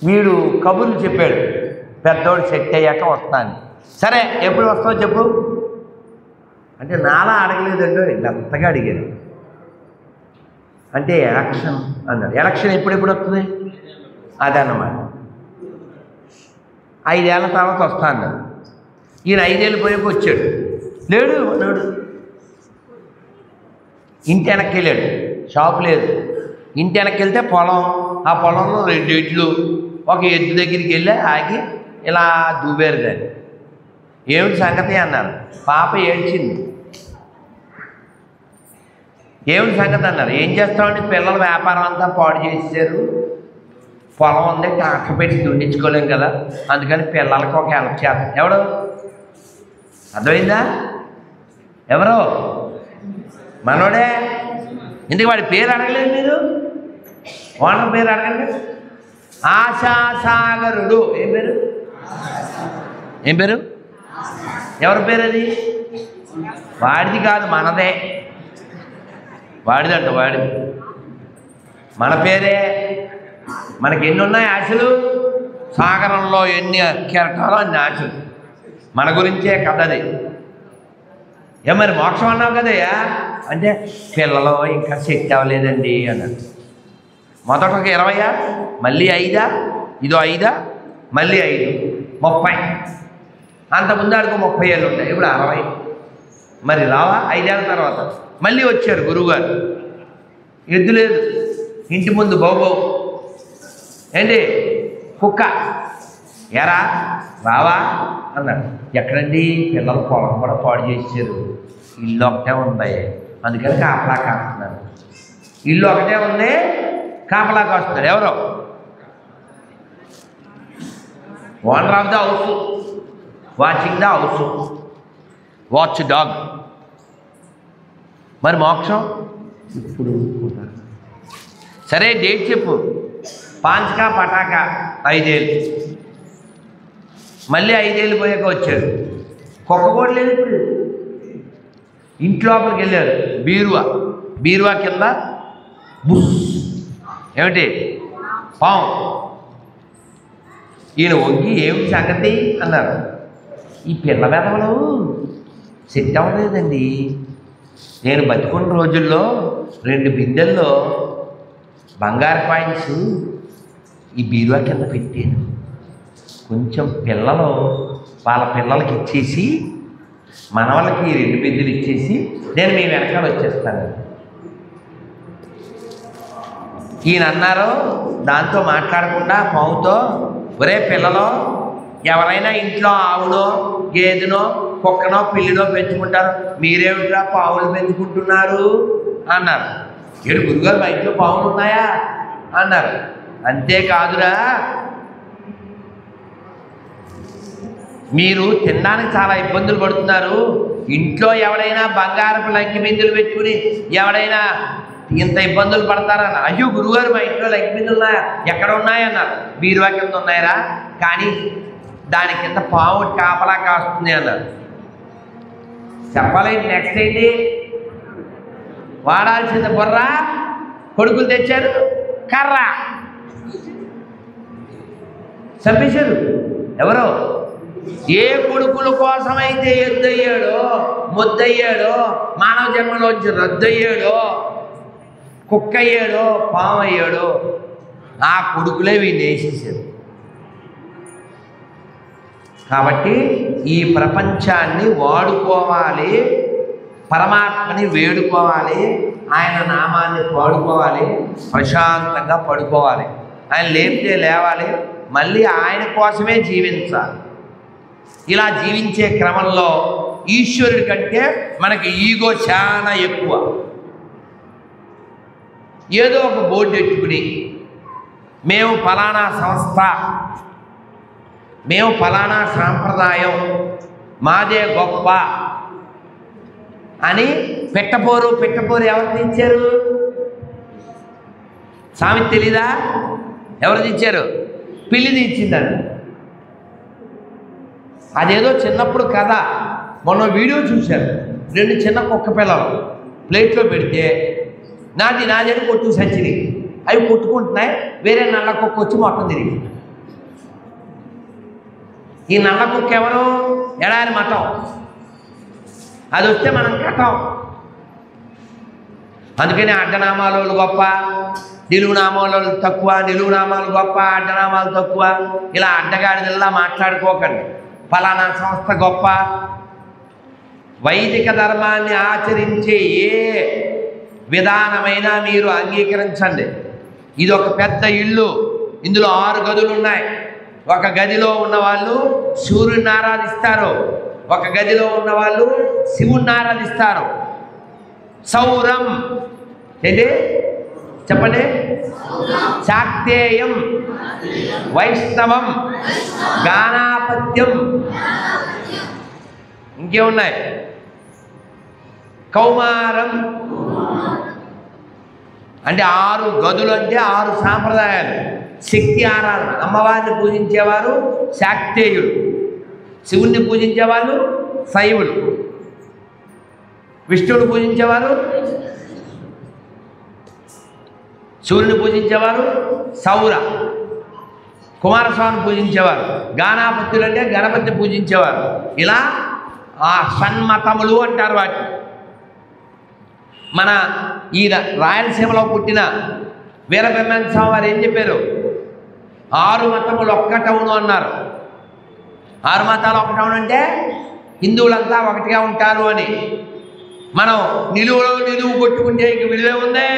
వీడు కబుర్లు చెప్పాడు, పెద్దోడు సెట్ అయ్యాక వస్తాను. సరే ఎప్పుడు వస్తావు చెప్పు అంటే నాలా అడగలేదండి, మెత్తగా అడిగాడు. అంటే ఎలక్షన్ అన్నాడు. ఎలక్షన్ ఎప్పుడెప్పుడు వస్తుంది? అదన్నమాట. 5 ఏళ్ళ తర్వాత వస్తా అన్నాడు. ఈయన 5 ఏళ్ళు పోయాక వచ్చాడు, లేడు అన్నాడు. ఇంటి వెనక్కి వెళ్ళాడు, షాప్ లేదు. ఇంటి వెనక్కి వెళ్తే పొలం, ఆ పొలంలో 2 ఎడ్లు, ఒక ఎద్దు దగ్గరికి వెళ్ళి ఆగి ఇలా దూబారు. దాన్ని ఏమిటి సంగతి అన్నారు. పాప ఏడ్చింది. ఏమిటి సంగతి అన్నారు. ఏం చేస్తామండి, పిల్లల వ్యాపారం అంతా పాడు చేసేసారు, పొలం ఉంది ట్రాక్టర్ పెట్టి దుండించుకోలేం కదా, అందుకని పిల్లలకి ఒక హెల్ప్ చేస్తాం. ఎవడు? అర్థమైందా? ఎవరో మనోడే. ఎందుకు వాడి పేరు అడగలేదు మీరు? ఓనర్ పేరు అడగండి. ఆశాసాగరుడు. ఏం పేరు? ఏం పేరు? ఎవరి పేరు అది? వాడిది కాదు, మనదే. వాడిదంట, వాడిది. మన పేరే. మనకి ఎన్ని ఉన్నాయి ఆశలు, సాగరంలో ఎన్ని కెరటాలో అన్ని ఆశలు. మన గురించే కథ అది. మరి మోక్షం అన్నావు కదయ్యా అంటే, పిల్లలు ఇంకా సెట్ అవ్వలేదండి అన్నాడు. మొదట ఒక 20, మళ్ళీ 5, ఇదో 5, మళ్ళీ 5, 30. అంతకుముందు ఆడికి 30 ఏళ్ళు ఉంటాయి, ఇప్పుడు 60. మరి రావా? 5 ఏళ్ళ తర్వాత మళ్ళీ వచ్చారు గురువుగారు. ఎద్దు లేదు, ఇంటి ముందు బాబు ఏంటి కుక్క, ఎరా రావా అన్నాడు. ఎక్కడండి, పిల్లలు పొలం కూడా పాడు చేసారు, ఇల్లు ఒకటే ఉంది, అందుకని కాపలా కాస్తున్నారు. ఇల్లు ఒకటే ఉంది, కాపలా కాస్తున్నారు. ఎవరో owner of the house, watching the house, watch dog. మరి మోక్షం ఇప్పుడు సరే డేట్ చెప్పు. పాంచకా పటాకా 5 ఏళ్ళు, మళ్ళీ 5 ఏళ్ళు పోయాక వచ్చాడు. కుక్క కూడా లేదు ఇప్పుడు. ఇంట్లోపలికి వెళ్ళారు, బీరువా కింద బుస్, ఏమిటి పాము. ఈయన వంగి ఏమిటి సంగతి అన్నారు. ఈ పిల్ల వెధవలు సెట్ అవ్వలేదండి, నేను బతుకున్న రోజుల్లో 2 బిందెల్లో బంగారు కాయిన్స్ ఈ బీరువా కింద పెట్టాను, కొంచెం పిల్లలు వాళ్ళ పిల్లలకి ఇచ్చేసి మన వాళ్ళకి 2 బిందెలు ఇచ్చేసి నేను మీ వెనకాల వచ్చేస్తాను. ఈయన అన్నారు దాంతో మాట్లాడకుండా పావుతో, ఒరే పిల్లలో, ఎవరైనా ఇంట్లో ఆవునో గేదెనో కుక్కనో పిల్లినో పెంచుకుంటారు, మీరేమిట్రా పావులు పెంచుకుంటున్నారు అన్నారు. ఏడు గురుగారు మా ఇంట్లో పావులు ఉన్నాయా అన్నారు. అంతేకాదురా, మీరు తినడానికి చాలా ఇబ్బందులు పడుతున్నారు, ఇంట్లో ఎవడైనా బంగారపు లంకి బిందులు పెట్టుకుని ఎవడైనా ఇంత ఇబ్బందులు పడతారన్న. అయ్యో గురుగారు మా ఇంట్లో లంకి బిందులు ఉన్నాయా? ఎక్కడ ఉన్నాయన్నారు. బీరువా కింద ఉన్నాయరా, కానీ దాని కింద పావు కాపలా కాస్తుంది అన్నారు. చెప్పలేండి. నెక్స్ట్ ఏంటి? వాడాల్సింది బుర్ర, కొడుకులు తెచ్చారు కర్ర, చంపేశారు. ఎవరో ఏ కొడుకుల కోసమైతే ఎద్దయ్యాడో, ముద్దయ్యాడో, మానవ జన్మలోంచి రద్దయ్యాడో, కుక్క అయ్యాడో, పాము అయ్యాడో, ఆ కొడుకులే వీళ్ళు వేసేసారు. కాబట్టి ఈ ప్రపంచాన్ని వాడుకోవాలి, పరమాత్మని వేడుకోవాలి, ఆయన నామాన్ని పాడుకోవాలి, ప్రశాంతంగా పడుకోవాలి, ఆయన లేపితే లేవాలి, మళ్ళీ ఆయన కోసమే జీవించాలి. ఇలా జీవించే క్రమంలో ఈశ్వరుడి కంటే మనకి ఈగో చాలా ఎక్కువ. ఏదో ఒక బోర్డు పెట్టుకుని మేము ఫలానా సంస్థ, మేము ఫలానా సాంప్రదాయం, మాదే గొప్ప అని పెట్టపోరు ఎవరు తెచ్చారు? సామెత తెలీదా? ఎవరు తెచ్చారు? పిల్లి తెచ్చిందండి. అదేదో చిన్నప్పుడు కథ. మొన్న వీడియో చూశారు. 2 చిన్న కుక్క పిల్లలు ప్లేట్లో పెడితే నాది అని కొట్టు సచ్చిని, అవి కొట్టుకుంటున్నాయి. వేరే నల్ల కుక్క వచ్చి మొత్తం తిరిగి. ఈ నల్ల కుక్క ఎవరు? ఎడారి మతం. అది వస్తే మనం కథం. అందుకని అడ్డనామాలు గొప్ప, నిలువు నామాలు తక్కువ, నిలువు నామాలు గొప్ప, అడ్డనామాలు తక్కువ, ఇలా అడ్డగాడిదల్లా మాట్లాడుకోకండి. ఫలానా సంస్థ గొప్ప. వైదిక ధర్మాన్ని ఆచరించే ఏ విధానమైనా మీరు అంగీకరించండి. ఇది ఒక పెద్ద ఇల్లు, ఇందులో 6 గదులు ఉన్నాయి. ఒక గదిలో ఉన్నవాళ్ళు సూర్యుని ఆరాధిస్తారు, ఒక గదిలో ఉన్నవాళ్ళు శివుణ్ణి ఆరాధిస్తారు. సౌరం ఏంటి చెప్పండి? శాక్తేయం, వైష్ణవం, గానాపత్యం, ఇంకేమున్నాయి? కౌమారం. అంటే 6 గదులు, అంటే 6 సాంప్రదాయాలు. శక్తి ఆరాధన, అమ్మవారిని పూజించేవారు శాక్తేయుడు, శివుణ్ణి పూజించేవాళ్ళు శైవులు, విష్ణువుని పూజించేవారు, సూర్యుని పూజించేవారు సౌర, కుమారస్వామిని పూజించేవారు గానాపత్యులు, అంటే గణపతి పూజించేవారు. ఇలా ఆ సన్మతములు అంటారు వాటిని. మన ఈ రాయలసీమలో పుట్టిన వీరబ్రహ్మేంద్ర స్వామి వారు ఏం చెప్పారు? 6 మతములు ఒక్కటవును అన్నారు. 6 మతాలు ఒకటవును అంటే హిందువులంతా ఒకటిగా ఉంటారు అని. మనం నిలువు కొట్టుకుంటే విలువే ఉందే.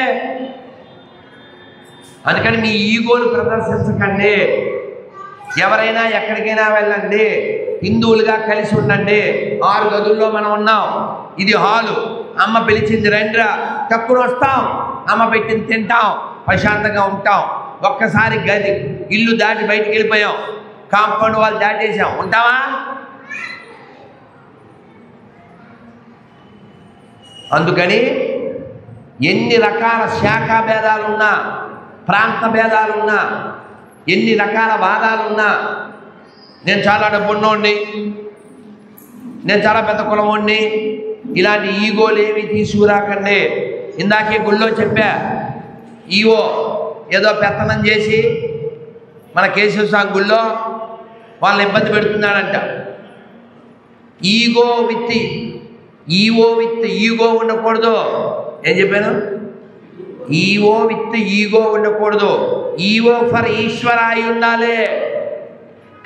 అందుకని మీ ఈగోలు ప్రదర్శించకండి. ఎవరైనా ఎక్కడికైనా వెళ్ళండి, హిందువులుగా కలిసి ఉండండి. 6 గదుల్లో మనం ఉన్నాం. ఇది హాలు. అమ్మ పిలిచింది రండిరా, తక్కువ వస్తాం, అమ్మ పెట్టింది తింటాం, ప్రశాంతంగా ఉంటాం. ఒక్కసారి గది ఇల్లు దాటి బయటికి వెళ్ళిపోయాం, కాంపౌండ్ వాళ్ళు దాటేసాం, ఉంటావా? అందుకని ఎన్ని రకాల శాఖా భేదాలున్నా, ప్రాంత భేదాలున్నా, ఎన్ని రకాల వాదాలున్నా, నేను చాలా డబ్బున్నోడిని, నేను చాలా పెద్ద కులమోడిని, ఇలాంటి ఈగోలు ఏమి తీసుకురాకండి. ఇందాకే గుళ్ళో చెప్పా, ఈవో ఏదో పెత్తనం చేసి మన కేశవ స్వామి గుళ్ళో వాళ్ళని ఇబ్బంది పెడుతున్నాడంట. ఈగో విత్ ఈగో ఉండకూడదు. ఏం చెప్పాను? ఈవో విత్ ఈగో ఉండకూడదు. ఈవో ఫర్ ఈశ్వర అయి ఉండాలి,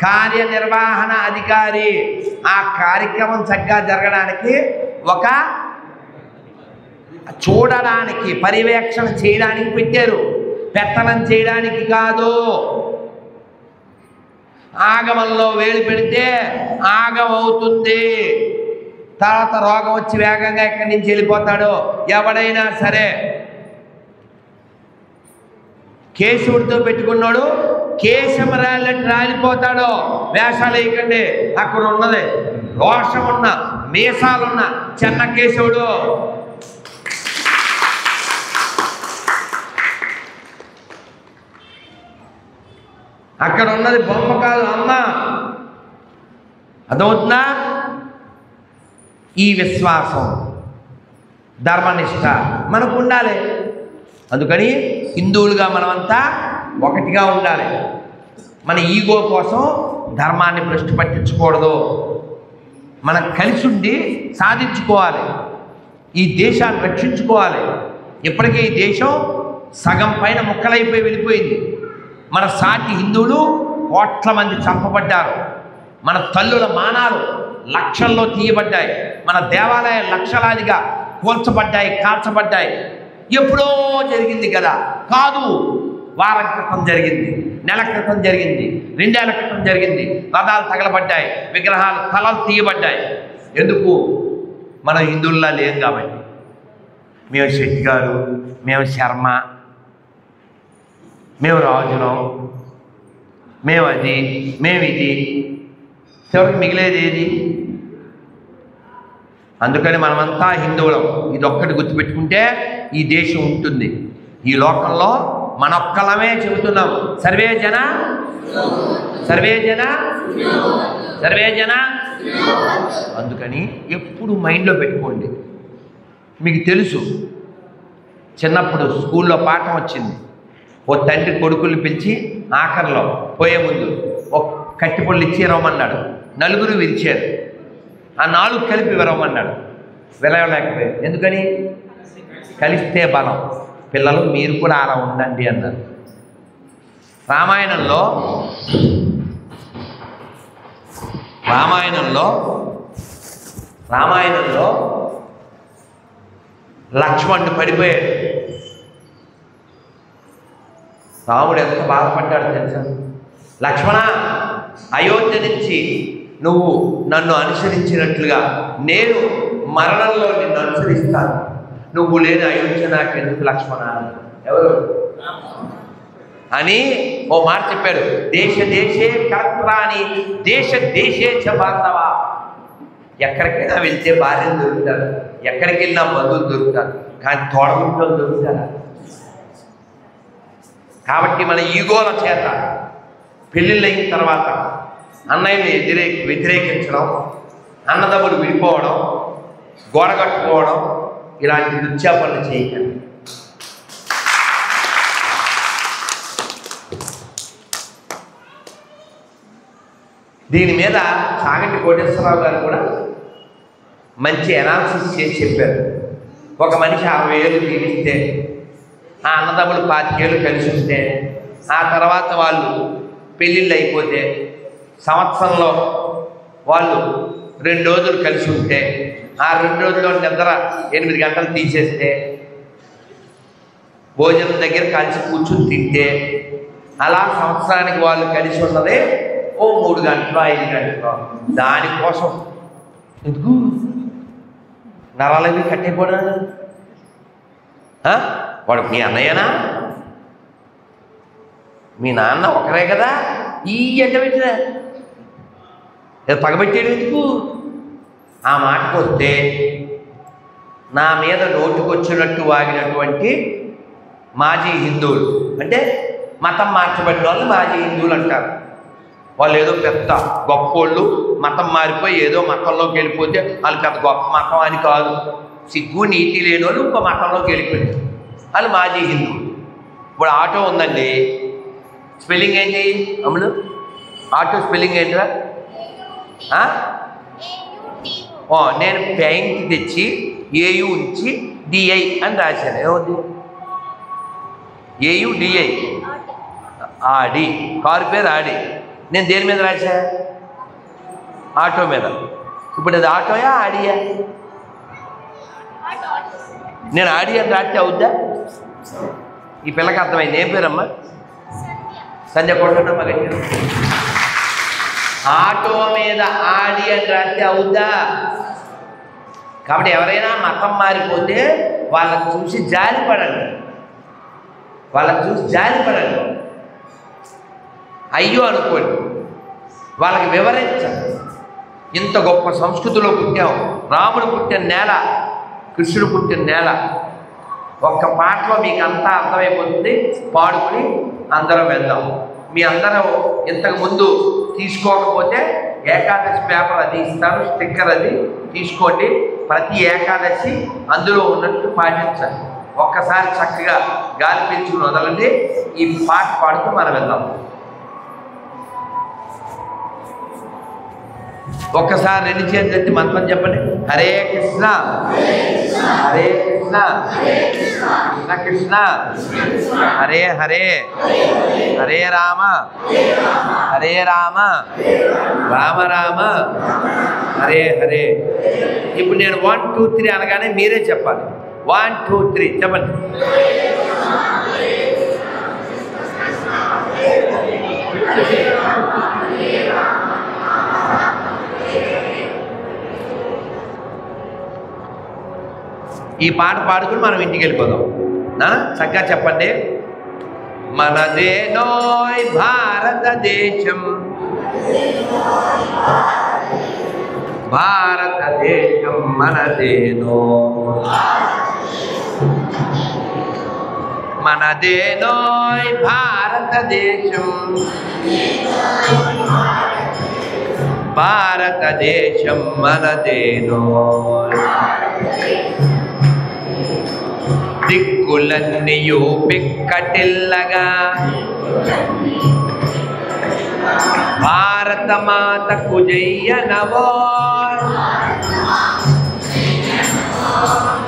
కార్యనిర్వహణ అధికారి. ఆ కార్యక్రమం చక్కగా జరగడానికి, ఒక చూడడానికి, పర్యవేక్షణ చేయడానికి పెట్టారు, పెత్తనం చేయడానికి కాదు. ఆగమంలో వేలు పెడితే ఆగం అవుతుంది. తర్వాత రోగం వచ్చి వేగంగా ఎక్కడి నుంచి వెళ్ళిపోతాడో. ఎవడైనా సరే కేశవుడితో పెట్టుకున్నాడు కేశం రాలిపోతాడో. వేషాలు వేయకండి. అక్కడ ఉన్నది రోషమున్న మీసాలున్న చెన్న కేశవుడు. అక్కడ ఉన్నది బొమ్మ కాదు, అమ్మ. అదవుతుందా? ఈ విశ్వాసం ధర్మనిష్ట మనకు ఉండాలి. అందుకని హిందువులుగా మనమంతా ఒకటిగా ఉండాలి. మన ఈగో కోసం ధర్మాన్ని భ్రష్టు పట్టించకూడదు. మనం కలిసి ఉండి సాధించుకోవాలి. ఈ దేశాన్ని రక్షించుకోవాలి. ఇప్పటికే ఈ దేశం సగం పైన ముక్కలైపోయి వెళ్ళిపోయింది. మన సాటి హిందువులు కోట్ల మంది చంపబడ్డారు. మన తల్లుల మానాలు లక్షల్లో తీయబడ్డాయి. మన దేవాలయాలు లక్షలాదిగా కూల్చబడ్డాయి, కాల్చబడ్డాయి. ఎప్పుడో జరిగింది కదా? కాదు, వారం క్రితం జరిగింది, నెల క్రితం జరిగింది, 2 ఏళ్ల క్రితం జరిగింది. రథాలు తగలబడ్డాయి, విగ్రహాలు తలలు తీయబడ్డాయి. ఎందుకు? మన హిందువుల్లా లేం కాబట్టి. మేము శెట్టి గారు, మేము శర్మ, మేము రాజులం, మేము అది, మేము ఇది, చివరికి మిగిలేది ఏది? అందుకని మనమంతా హిందువులం. ఇదొక్కటి గుర్తుపెట్టుకుంటే ఈ దేశం ఉంటుంది. ఈ లోకంలో మనొక్కలమే చెబుతున్నాం, సర్వే జన సర్వే జన సర్వే జన. అందుకని ఎప్పుడు మైండ్లో పెట్టుకోండి. మీకు తెలుసు, చిన్నప్పుడు స్కూల్లో పాఠం వచ్చింది. ఓ తండ్రి కొడుకుల్ని పిలిచి ఆఖరిలో పోయే ముందు ఒక కట్టిపొళ్ళు ఇచ్చి విరవమన్నాడు. 4 విరిచారు. ఆ 4 కలిపి విరవమన్నాడు. విరవలేకపోయారు. ఎందుకని? కలిస్తే బలం. పిల్లలు మీరు కూడా అలా ఉండండి అన్నారు. రామాయణంలో లక్ష్మణుడు పడిపోయాడు. రాముడు ఎంత బాధపడ్డాడు తెలుసా? లక్ష్మణ, అయోధ్య నుంచి నువ్వు నన్ను అనుసరించినట్లుగా నేను మరణంలో నిన్ను అనుసరిస్తాను. నువ్వు లేని అయోధ్య నాకెందుకు లక్ష్మణ? ఎవరు అని ఓ మాట చెప్పాడు. దేశ దేశే కర్త్రాని దేశ దేశే చ బాంధవ. ఎక్కడికైనా వెళ్తే భార్యను దొరుకుతారు, ఎక్కడికి వెళ్ళినా బంధువులు దొరుకుతారు, కానీ తోడబుట్టలు దొరుకుతారా? కాబట్టి మన ఈగోల చేత పెళ్ళిళ్ళు అయిన తర్వాత అన్నయ్యని వ్యతిరేకించడం, అన్నదమ్ములు విడిపోవడం, గోడగట్టుకోవడం, ఇలాంటి నృత్య పనులు చేయకండి. దీని మీద చాగంటి కోటేశ్వరరావు గారు కూడా మంచి అనాలిసిస్ చేసి చెప్పారు. ఒక మనిషి 60 ఏళ్ళు జీవిస్తే, ఆ అన్నదమ్ములు 25 ఏళ్ళు కలిసి ఉంటే, ఆ తర్వాత వాళ్ళు పెళ్ళిళ్ళు అయిపోతే, సంవత్సరంలో వాళ్ళు 2 రోజులు కలిసి ఉంటే, ఆ 2 రోజుల్లో నిద్ర 8 గంటలు తీసేస్తే, భోజనం దగ్గర కలిసి కూర్చుని తింటే, అలా సంవత్సరానికి వాళ్ళు కలిసి ఉన్నదే ఓ 3 గంటలు 5 గంటలు. దానికోసం ఎందుకు నరాలవి కట్టేపోవడం? వాడు మీ అన్నయ్యనా? మీ నాన్న ఒకరే కదా? ఈ ఎంట పెట్టినా పగబెట్టేది ఎందుకు? ఆ మాటకు వస్తే, నా మీద నోటుకొచ్చినట్టు వాగినటువంటి మాజీ హిందువులు, అంటే మతం మార్చబడిన వాళ్ళు మాజీ హిందువులు అంటారు. వాళ్ళు ఏదో పెద్ద గొప్పోళ్ళు, మతం మారిపోయి ఏదో మతంలోకి వెళ్ళిపోతే వాళ్ళు పెద్ద గొప్ప మతం అని కాదు. సిగ్గు నీతి లేని వాళ్ళు ఇంకో మతంలోకి వెళ్ళిపోయారు, వాళ్ళు మాజీ హిందువులు. ఇప్పుడు ఆటో ఉందండి, స్పెల్లింగ్ ఏంటి అమ్ములు? ఆటో స్పెల్లింగ్ ఏంటిరా? నేను పెయింట్ తెచ్చి ఏయు ఉంచి డిఐ అని రాశాను. ఏమవుద్ది? ఏయు డిఐ, ఆడి. కారు పేరు ఆడి. నేను దేని మీద రాశా? ఆటో మీద. ఇప్పుడు అది ఆటోయా ఆడియా? నేను ఆడి అని రాస్తే అవుద్దా? ఈ పిల్లకి అర్థమైంది. ఏం పేరమ్మా? సంధ్య కొట్టమ్మా. ఆటో మీద ఆడి అని రాస్తే అవుద్దా? కాబట్టి ఎవరైనా మతం మారిపోతే వాళ్ళని చూసి జాలిపడండి, అయ్యో అనుకోండి, వాళ్ళకి వివరించండి. ఇంత గొప్ప సంస్కృతిలో పుట్టాం, రాముడు పుట్టిన నేల, కృష్ణుడు పుట్టిన నేల. ఒక్క పాటలో మీకు అంతా అర్థమైపోతుంది. పాడుకుని అందరం వెళ్దాం. మీ అందరూ ఇంతకుముందు తీసుకోకపోతే ఏకాదశి పేపర్ అది ఇస్తాను, స్టిక్కర్ అది తీసుకోండి. ప్రతి ఏకాదశి అందులో ఉన్నట్టు పాటించాలి. ఒక్కసారి చక్కగా గాలి పీల్చుకుని వదలండి. ఈ పాట పాడుతూ మనం వెళ్దాం. ఒక్కసారి రెండు చేతులు ఎత్తి మంత్రం చెప్పండి. హరే కృష్ణ హరే కృష్ణ కృష్ణ కృష్ణ హరే హరే, హరే రామ హరే రామ రామ రామ హరే హరే. ఇప్పుడు నేను 1 2 3 అనగానే మీరే చెప్పాలి. 1 2 3 చెప్పండి. ఈ పాట పాడుకుని మనం ఇంటికి వెళ్ళిపోదాం. చక్కగా చెప్పండి. మనదేనోయ్ భారతదేశం, భారతదేశం మనదేనో, మనదేనోయ్ భారతదేశం, భారతదేశం మనదేనో. దిక్కులన్నీయు పిక్కటిల్లగా భారత మాతకు జయ్యనవో,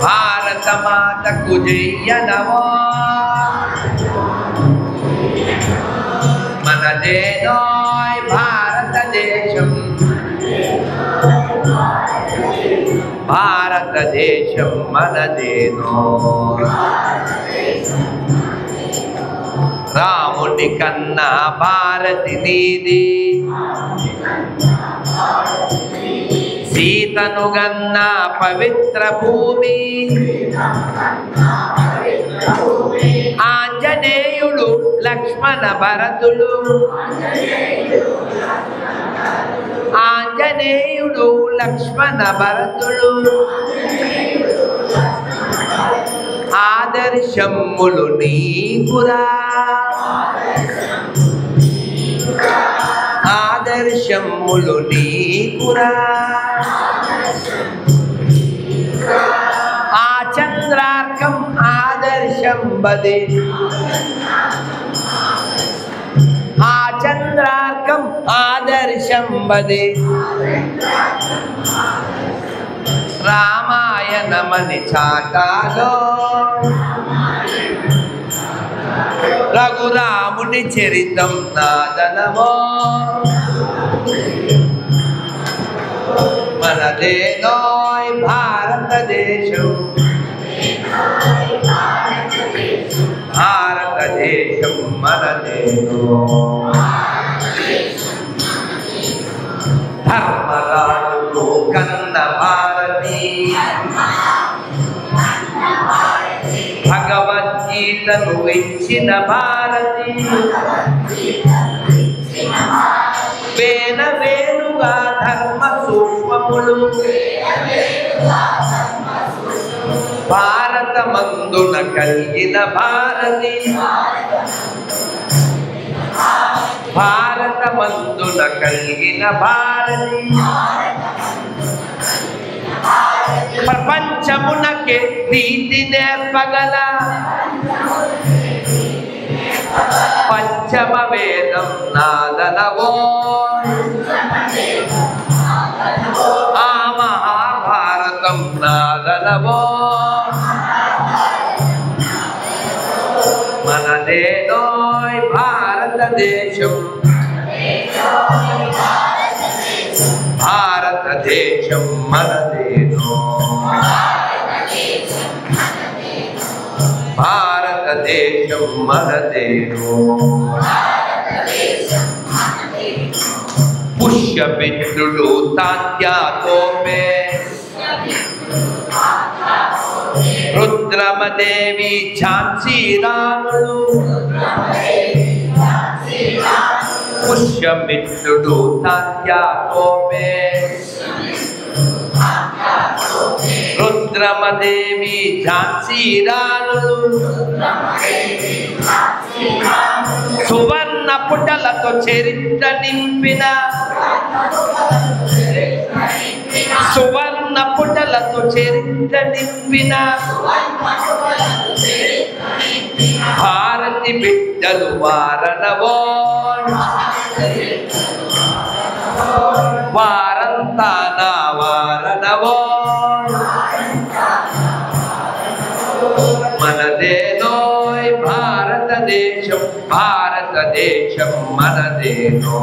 భారత మాతకు జయ్యనవో. మనదేనోయ్ భారతదేశం, భారతదేశం మనదేనో. రాముని కన్నా భారతి నీది, సీతను గన్నా పవిత్ర భూమి. ఆంజనేయుడు లక్ష్మణ భరతులు, ఆంజనేయుడు లక్ష్మణ భరతులు. ఆదర్శములు నీకురా, ఆదర్శములు నీకురా. ఆ చంద్రార్కం ఆదర్శం బదే, ఆ చంద్రార్కం ఆదర్శం బదే. రామాయణమని చాటాలో రఘురాముని చరితం నాదనమో. మనదేనోయ్ భారతదేశం, భారతదేశం మనదేనో. ధర్మరాజు కన్న భారతి, భగవద్గీతను ఇచ్చిన భారతి. వేన వేణుగా ధర్మ సూక్ష్మములు భారత మందున కలిగిన భారతి, భారత మందున కలిగిన భారతి. ప్రపంచమునకే నీతి నేర్పగల పంచమ వేదం నాదనవో. ఆ మహాభారతం నాదనవో. మనదేనోయ్ భారతదేశం, భారతదేశం మనదేనో. భారతదేశం మనదేనో. పుష్యమిత్రుడు తాత్యాతోపే, రుద్రమదేవి ఝాన్సీ రాణులు పుష్యమిత్రుడు తాత్యాతోపే రుద్రమదేవి ఝాన్సీ రాణులు సువర్ణ పుటలతో చరిత్ర నింపిన సువర్ణ పుటలతో చరిత్ర నింపిన భారతి బిడ్డలు వారనవో వారంతా నా వారనవో మనదేనోయ్ భారతదేశం భారతదేశం మనదేనో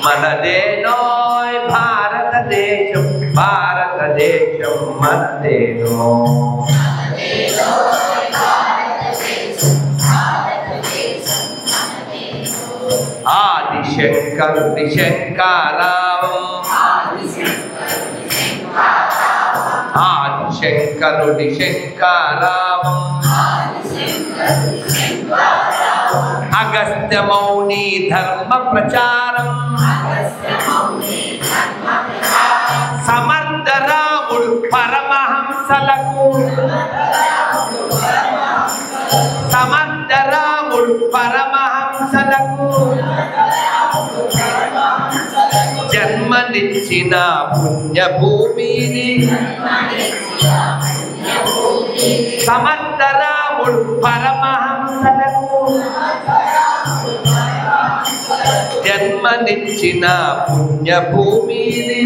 మనదేనోయ్ భారతదేశం భారతదేశం మనదేనో ఆదిశంకరుని శంకరావం ఆదిశంకరుని శంకరావం అగస్త్య మౌని ధర్మ ప్రచారం సమర్థ రాముడు పరమహంసలకు సమర్థ రాముడు పరమహంసలకు జన్మనిచ్చిన పుణ్యభూమిని సమర్థ రాముడు పరమహంసలకు జన్మనిచ్చిన పుణ్యభూమిని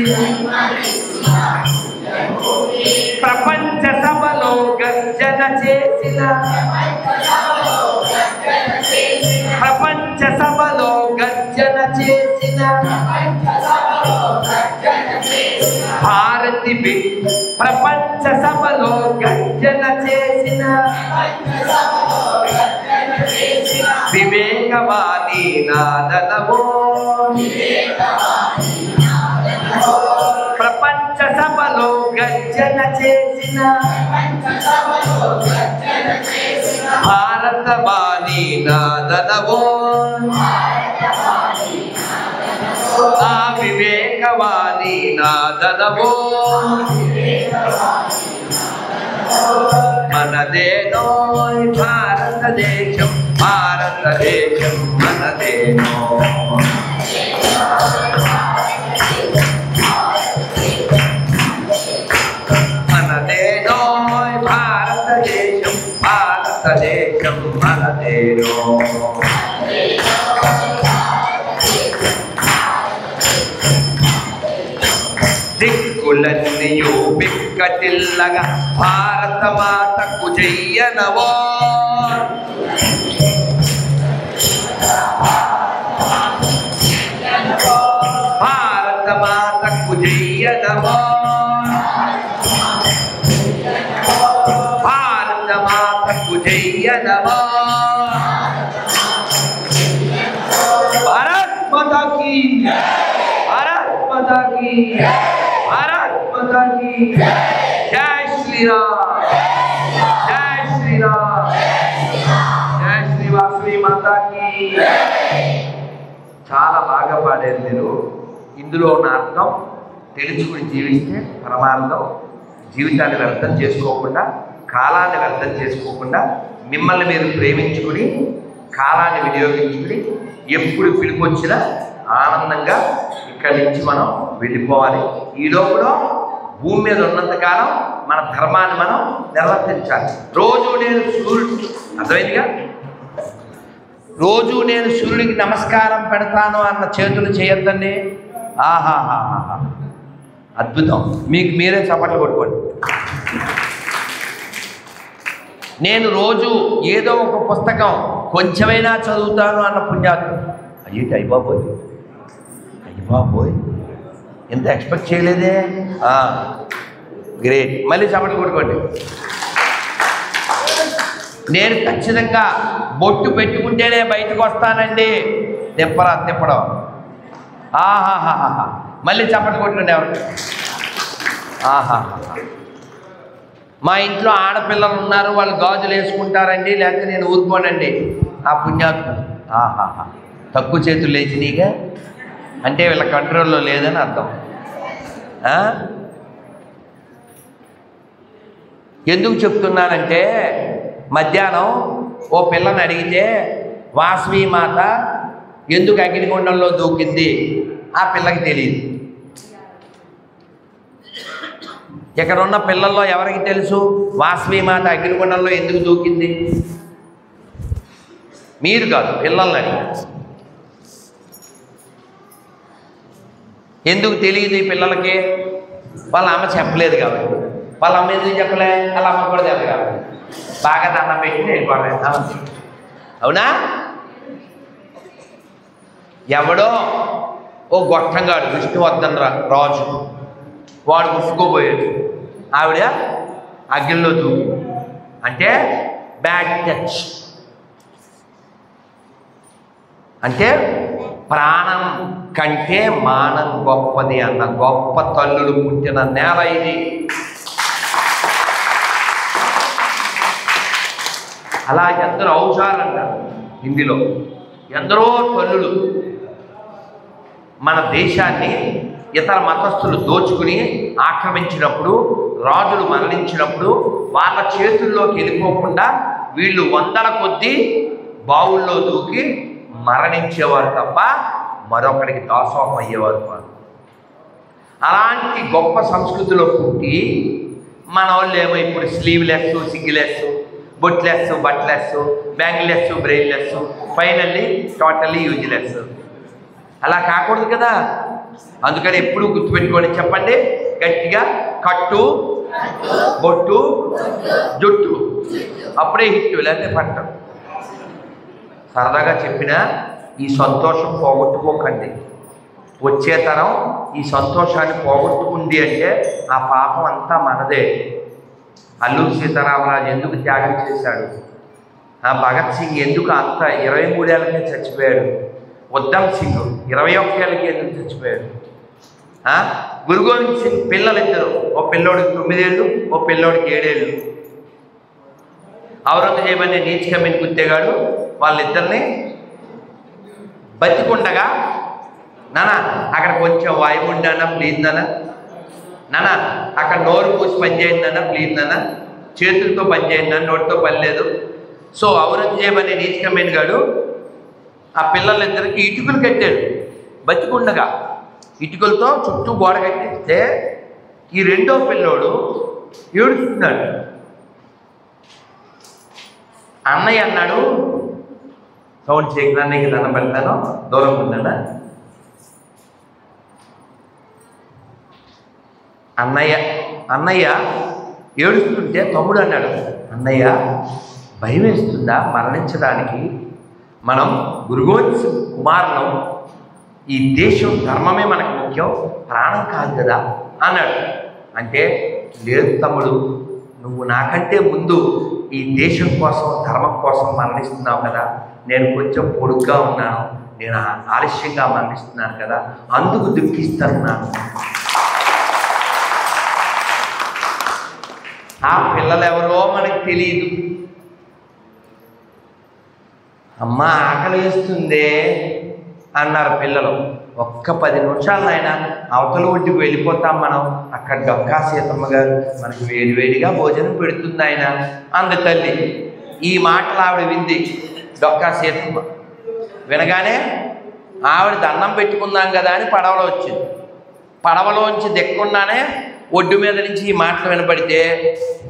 ప్రపంచ సభలో గర్జన చేసిన ప్రపంచ సభలో గర్జన చేసిన భారతి ప్రపంచ సభలో గర్జన చేసిన వివేకవాణి నాదనవో ప్రపంచ సభలో గర్జన చేసిన భారతవాణి నాదనవో ఆ వివేకవాణి నాదనవో మనదేనోయ్ భారతదేశం భారతదేశం మనదేనో మనదేనోయ్ భారతదేశం భారతదేశం మనదేనో దిక్కులన్నీయు బిక్కటిల్లగా భారత మాతకు జయ్యనవో భారత మాతకు జయ్యనవో భారత మాతకు జయ్యనవో భారత్ మాతా కీ భారత్ మాతా కీ भारत माता की जय श्री राम जय श्री राम जय श्री वासवी माता की చాలా బాగా పాడారు మీరు. ఇందులో ఉన్న అర్థం తెలుసుకుని జీవిస్తే పరమార్థం. జీవితాన్ని వ్యర్థం చేసుకోకుండా, కాలాన్ని వ్యర్థం చేసుకోకుండా, మిమ్మల్ని మీరు ప్రేమించుకుని కాలాన్ని వినియోగించుకుని ఎప్పుడు పిలుపొచ్చినా ఆనందంగా ఇక్కడి నుంచి మనం వెళ్ళిపోవాలి. ఈ లోపల భూమి మీద ఉన్నంతకాలం మన ధర్మాన్ని మనం నిర్వర్తించాలి. రోజు నేను సూర్యుడు అర్థమైందిగా, రోజు నేను సూర్యుడికి నమస్కారం పెడతాను అన్న చేతులు చేయొద్దండి. ఆహాహాహా అద్భుతం. మీకు మీరే చప్పట్లు కొట్టుకోండి. నేను రోజు ఏదో ఒక పుస్తకం కొంచెమైనా చదువుతాను అన్న పుణ్యాత్ముడు. అయ్యేటి అయ్యబాబోయ్ అయ్యబాబోయ్ ఎంత ఎక్స్పెక్ట్ చేయలేదే. గ్రేట్. మళ్ళీ చప్పట్లు కొట్టుకోండి. నేను ఖచ్చితంగా బొట్టు పెట్టుకుంటేనే బయటకు వస్తానండి. తిప్పడం. ఆహాహాహా మళ్ళీ చప్పట్లు కొట్టండి ఎవరు. ఆహా, మా ఇంట్లో ఆడపిల్లలు ఉన్నారు, వాళ్ళు గాజులు వేసుకుంటారండి, లేకపోతే నేను ఊరుకోనండి. ఆ పుణ్యాత్ముడు ఆహాహా, తక్కువ చేతులు లేచినీగా అంటే వీళ్ళ కంట్రోల్లో లేదని అర్థం. ఎందుకు చెప్తున్నానంటే, మధ్యాహ్నం ఓ పిల్లని అడిగితే వాసవి మాత ఎందుకు అగ్నిగుండంలో దూకింది ఆ పిల్లకి తెలియదు. ఇక్కడ ఉన్న పిల్లల్లో ఎవరికి తెలుసు వాసవి మాత అగ్నిగుండంలో ఎందుకు దూకింది? మీరు కాదు, పిల్లల్ని అడిగి. ఎందుకు తెలియదు ఈ పిల్లలకి? వాళ్ళ అమ్మ చెప్పలేదు కాబట్టి. వాళ్ళ అమ్మ ఎందుకు చెప్పలే? వాళ్ళ అమ్మ కూడా తెలియదు కాబట్టి బాగా దండం పెట్టి వెళ్ళిపోలేదు. అవునా? ఎవడో ఓ గొట్టంగాడు విష్ణువర్ధన్ రాజు, వాడు ముట్టుకోబోయాడు, ఆవిడ అగ్నిలో దూకి. అంటే బ్యాడ్ టచ్, అంటే ప్రాణం కంటే మానం గొప్పది అన్న గొప్ప తల్లులు పుట్టిన నేల ఇది. అలా ఎందరో ఔషాలంటారు హిందీలో. ఎందరో తల్లులు మన దేశాన్ని ఇతర మతస్థులు దోచుకుని ఆక్రమించినప్పుడు, రాజులు మరణించినప్పుడు వాళ్ళ చేతుల్లోకి వెళ్ళిపోకుండా వీళ్ళు వందల కొద్దీ బావుల్లో దూకి మరణించేవారు తప్ప మరొకరికి దాసోహం అయ్యేవారు కాదు. అలాంటి గొప్ప సంస్కృతిలో పుట్టి మన వాళ్ళు ఏమో ఇప్పుడు స్లీవ్లెస్, సిగ్గులెస్, బొట్లెస్, బట్లెస్, bangleless, brainless, finally totally useless. అలా కాకూడదు కదా. అందుకని ఎప్పుడు గుర్తుపెట్టుకొని చెప్పండి గట్టిగా, కట్టు, బొట్టు, జుట్టు, అప్పుడే హిట్టు, లేకపోతే పట్టం. సరదాగా చెప్పిన ఈ సంతోషం పోగొట్టుకోకండి. వచ్చే తరం ఈ సంతోషాన్ని పోగొట్టుకుంది అంటే ఆ పాపం అంతా మనదే. అల్లూరి సీతారామరాజు ఎందుకు త్యాగం చేశాడు? భగత్ సింగ్ ఎందుకు అంత 23 ఏళ్ళకే చచ్చిపోయాడు? ఉద్దమ్ సింగ్ 21 ఏళ్ళకి ఎందుకు చచ్చిపోయాడు? గురు గోవింద్ సింగ్ పిల్లలు ఇద్దరు, ఓ పిల్లోడికి 9 ఏళ్ళు, ఓ పిల్లోడికి 7 ఏళ్ళు. ఔరంగజేబు అనే నీచ్ కమ్మిని గుత్తేగాడు వాళ్ళిద్దరిని బతికుండగా, నాన్న అక్కడ కొంచెం వాయువు ఉండన్నా ప్లీజ్ నాన్న, నాన్న అక్కడ నోరు పూసి పనిచేయండి నాన్న ప్లీజ్ నాన్న, చేతులతో పనిచేయండి నాన్న, నోటితో పని లేదు. సో ఔరంగజేబు అనే నీచ్ కమ్మిని గాడు ఆ పిల్లలిద్దరికి ఇటుకలు కట్టాడు బతికుండగా. ఇటుకలతో చుట్టూ గోడ కట్టేస్తే ఈ రెండో పిల్లోడు ఏడుస్తున్నాడు. అన్నయ్య అన్నాడు, సౌండ్ చేయకుండా నీకు దండం పెడతాను, దూరం ఉన్నానా? అన్నయ్య ఏడుస్తుంటే తమ్ముడు అన్నాడు, అన్నయ్య భయం వేస్తుందా మరణించడానికి? మనం గురు గోవింద్ సింగ్ కుమారులం, ఈ దేశం ధర్మమే మనకు ముఖ్యం, ప్రాణం కాదు కదా అన్నాడు. అంటే లేదు తమ్ముడు, నువ్వు నాకంటే ముందు ఈ దేశం కోసం ధర్మం కోసం మరణిస్తున్నావు కదా, నేను కొంచెం పొడుగ్గా ఉన్నాను, నేను ఆలస్యంగా మరణిస్తున్నాను కదా, అందుకు దుఃఖిస్తున్నాను. ఆ పిల్లలు ఎవరో మనకు తెలియదు. అమ్మ ఆకలి వేస్తుందే అన్నారు పిల్లలు. ఒక్క 10 నిమిషాలు నాయన అవతల ఒడ్డుకు వెళ్ళిపోతాం మనం, అక్కడ డొక్కా సీతమ్మ గారు మనకి వేడివేడిగా భోజనం పెడుతుంది ఆయన అంది తల్లి. ఈ మాటలు ఆవిడ వింది డొక్కా సీతమ్మ. వినగానే ఆవిడ దండం పెట్టుకుందాం కదా అని పడవలో వచ్చింది. పడవలోంచి దిక్కుండానే ఒడ్డు మీద నుంచి ఈ మాటలు వినపడితే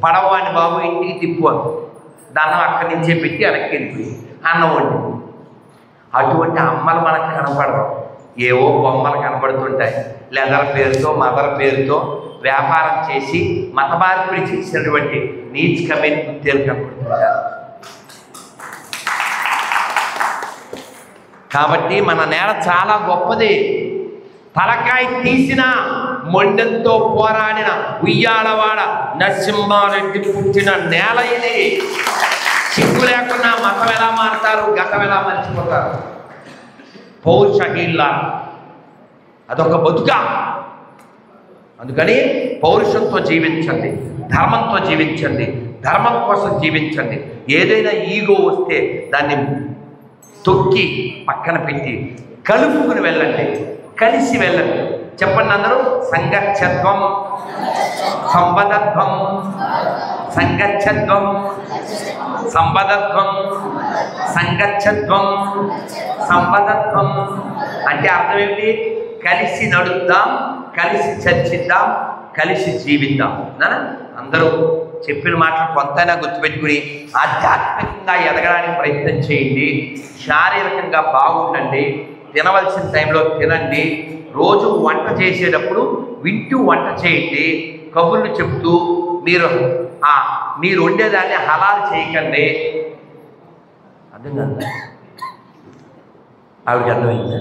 పడవ వాడిని బాబు ఇంటికి తిప్పువాను, దండం అక్కడి నుంచే పెట్టి వెనక్కి వెళ్ళిపోయి అన్నం వండి. అటువంటి అమ్మలు మనకు కనపడరు, ఏవో బొమ్మలు కనపడుతుంటాయి. లెదర్ పేరుతో మదర్ పేరుతో వ్యాపారం చేసి మత మార్పిడి చేసినటువంటి నీచ్ కమ్మిని గుత్తేలు కనపడుతుంటారు. కాబట్టి మన నేల చాలా గొప్పది. తలకాయ తీసిన మొండంతో పోరాడిన ఉయ్యాలవాడ నరసింహారెడ్డి పుట్టిన నేల ఇది. సిగ్గు లేకుండా మతం ఎలా మారుతారు, గతం ఎలా మర్చిపోతారు? పౌరుషహీనుల అదొక బతుక. అందుకని పౌరుషంతో జీవించండి, ధర్మంతో జీవించండి, ధర్మం కోసం జీవించండి. ఏదైనా ఈగో వస్తే దాన్ని తొక్కి పక్కన పెట్టి కలుపుకుని వెళ్ళండి, కలిసి వెళ్ళండి. చెప్పండి అందరూ. సంగచ్చత్వం, సంపదత్వం, సంగచ్చత్వం, సంపదత్వం, సంగచ్చత్వం, సంపదత్వం అంటే అర్థం ఏమిటి? కలిసి నడుద్దాం, కలిసి చర్చిద్దాం, కలిసి జీవిద్దాం. అందరూ చెప్పిన మాటలు కొంతైనా గుర్తుపెట్టుకుని ఆధ్యాత్మికంగా ఎదగడానికి ప్రయత్నం చేయండి. శారీరకంగా బాగుండండి, తినవలసిన టైంలో తినండి. రోజు వంట చేసేటప్పుడు వింటూ వంట చేయండి. కబుర్లు చెప్తూ మీరు వండేదాన్ని హలాలు చేయకండి. అర్థం కాదు? ఆవిడకి అర్థమైందా?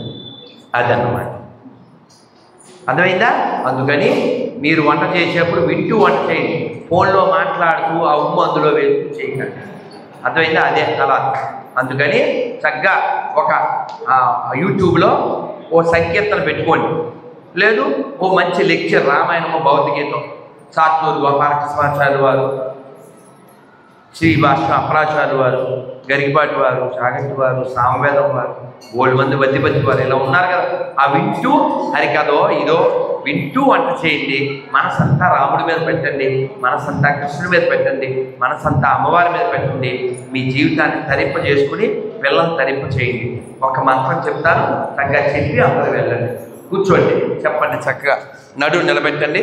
అదన్నమాట. అర్థమైందా? అందుకని మీరు వంట చేసేటప్పుడు వింటూ వంట చేయండి. ఫోన్లో మాట్లాడుతూ ఆ ఉమ్ము అందులో వేస్తూ చేయకండి. అర్థమైందా? అదే అలా. అందుకని చక్కగా ఒక యూట్యూబ్లో ఓ సంకీర్తన పెట్టుకోండి, లేదు ఓ మంచి లెక్చర్ రామాయణమో భౌతికీతం సాత్నూరు గోపాలకృష్ణాచార్య వారు, శ్రీ భాష అప్పలాచార్య వారు, గరికపాటి వారు, చాగంటి వారు, సామవేదం వారు, 3 మంది వద్దిపతి వారు ఇలా ఉన్నారు కదా. ఆ వింటూ హరికథో ఇదో వింటూ వంట చేయండి. మనసంతా రాముడి మీద పెట్టండి, మనసంతా కృష్ణుడి మీద పెట్టండి, మనసంతా అమ్మవారి మీద పెట్టండి. మీ జీవితాన్ని తరింప చేసుకుని పిల్లల్ని తరింప చేయండి. ఒక మంత్రం చెప్తాను, చక్కగా చెప్పి అందరూ వెళ్ళండి. కూర్చోండి, చెప్పండి చక్కగా. నడుము నిలబెట్టండి.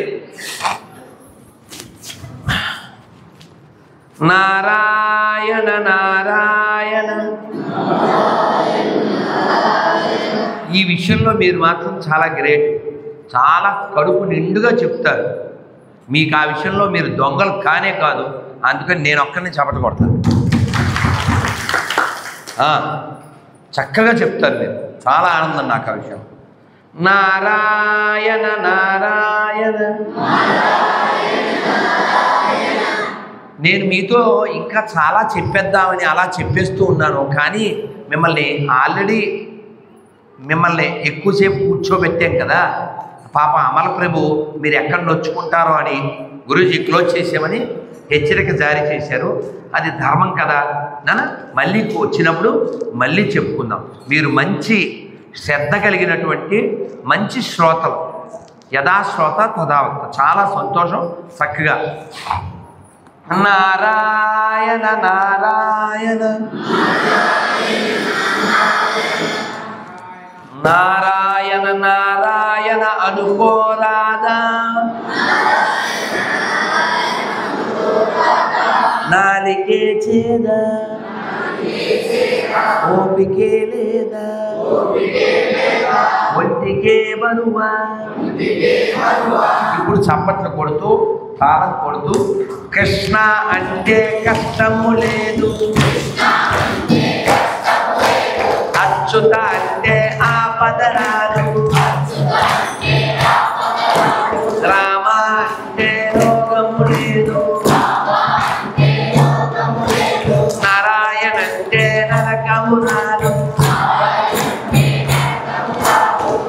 నారాయణ నారాయణ. ఈ విషయంలో మీరు మాత్రం చాలా గ్రేట్, చాలా కడుపు నిండుగా చెప్తారు. మీకు ఆ విషయంలో మీరు దొంగలు కానే కాదు. అందుకని నేను ఒక్కరిని చపట కొడతాను. చక్కగా చెప్తారు మీరు, చాలా ఆనందం నాకు ఆ విషయం. నారాయణ నారాయణ. నేను మీతో ఇంకా చాలా చెప్పేద్దామని అలా చెప్పేస్తూ ఉన్నాను, కానీ మిమ్మల్ని ఎక్కువసేపు కూర్చోబెట్టాం కదా. పాప అమల ప్రభు మీరు ఎక్కడ నొచ్చుకుంటారో అని గురూజీ క్లోజ్ చేసామని హెచ్చరిక జారీ చేశారు. అది ధర్మం కదా నాన్న. మళ్ళీ వచ్చినప్పుడు మళ్ళీ చెప్పుకుందాం. మీరు మంచి శ్రద్ధ కలిగినటువంటి మంచి శ్రోతలు, యథాశ్రోత తథావక్త. చాలా సంతోషం. చక్కగా నారాయణ నారాయణ నారాయణ నారాయణ అనుకోరాదా, నాలికే చేదా, ఓపికే లేదా, ఒంటికే బరువా. ఇప్పుడు చప్పట్లు కొడుతూ తాళం కొడుతూ కృష్ణ అంటే కష్టము లేదు, అచ్యుత అంటే ఆపదరాలు, రామ అంటే రోగము లేదు, నారాయణ అంటే నరకము రాదు,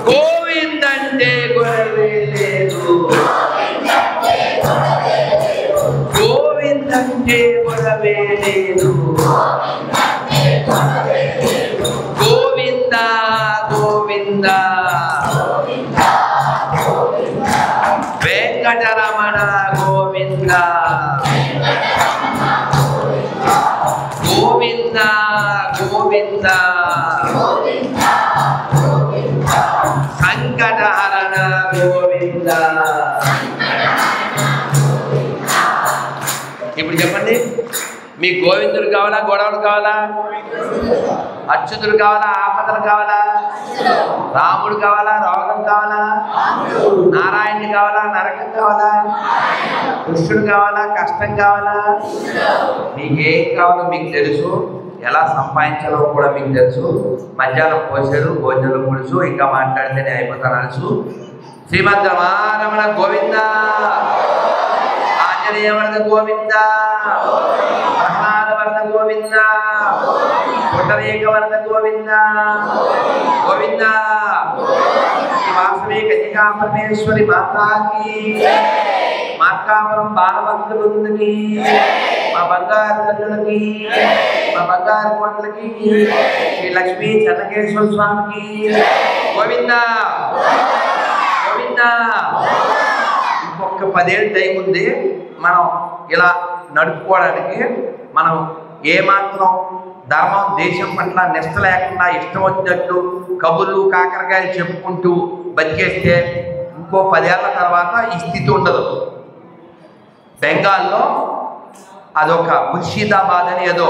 గోవిందంటే గొడవే లేదు, గోవిందంటే గొడవే లేదు, గోవింద గోవింద వెంకటరమణ గోవింద, గోవింద గోవింద సంకటహరణ గోవింద. ఇప్పుడు చెప్పండి, మీకు గోవిందుడు కావాలా, గొడవలు కావాలా, అచ్యుతుడు కావాలా, ఆపదలు కావాలా, రాముడు కావాలా, రోగం కావాలా, నారాయణుడు కావాలా, నరకం కావాలా, కృష్ణుడు కావాలా, కష్టం కావాలా? మీకేం కావాలో మీకు తెలుసు, ఎలా సంపాదించాలో కూడా మీకు తెలుసు. మధ్యాహ్నం పోసారు, భోజనంలో పులుసు, ఇంకా మాట్లాడితేనే అయిపోతాను తెలుసు. శ్రీమద్ రమారమణ గోవింద, ఆంజనేయ వరద గోవింద, ప్రహ్లాద వరద గోవింద, పుండరీక వరద గోవింద, గోవింద. వాసవి కన్యకా పరమేశ్వరి మాతాకి, మార్కాపురం బాలభక్తులకి, మా బంగారు తల్లులకి, మా బంగారు కొండలకి, శ్రీ లక్ష్మీ చెన్నకేశ్వర స్వామికి గోవింద గోవింద. ఇంకొక 10 ఏళ్ళు టైం ఉంది మనం ఇలా నడుపుకోవడానికి. మనం ఏమాత్రం ధర్మం దేశం పట్ల నిష్ట లేకుండా ఇష్టం వచ్చినట్టు కబుర్లు కాకరకాయలు చెప్పుకుంటూ బతికేస్తే ఇంకో 10 ఏళ్ల తర్వాత ఈ స్థితి ఉండదు. బెంగాల్లో అదొక ముర్షిదాబాద్ అని ఏదో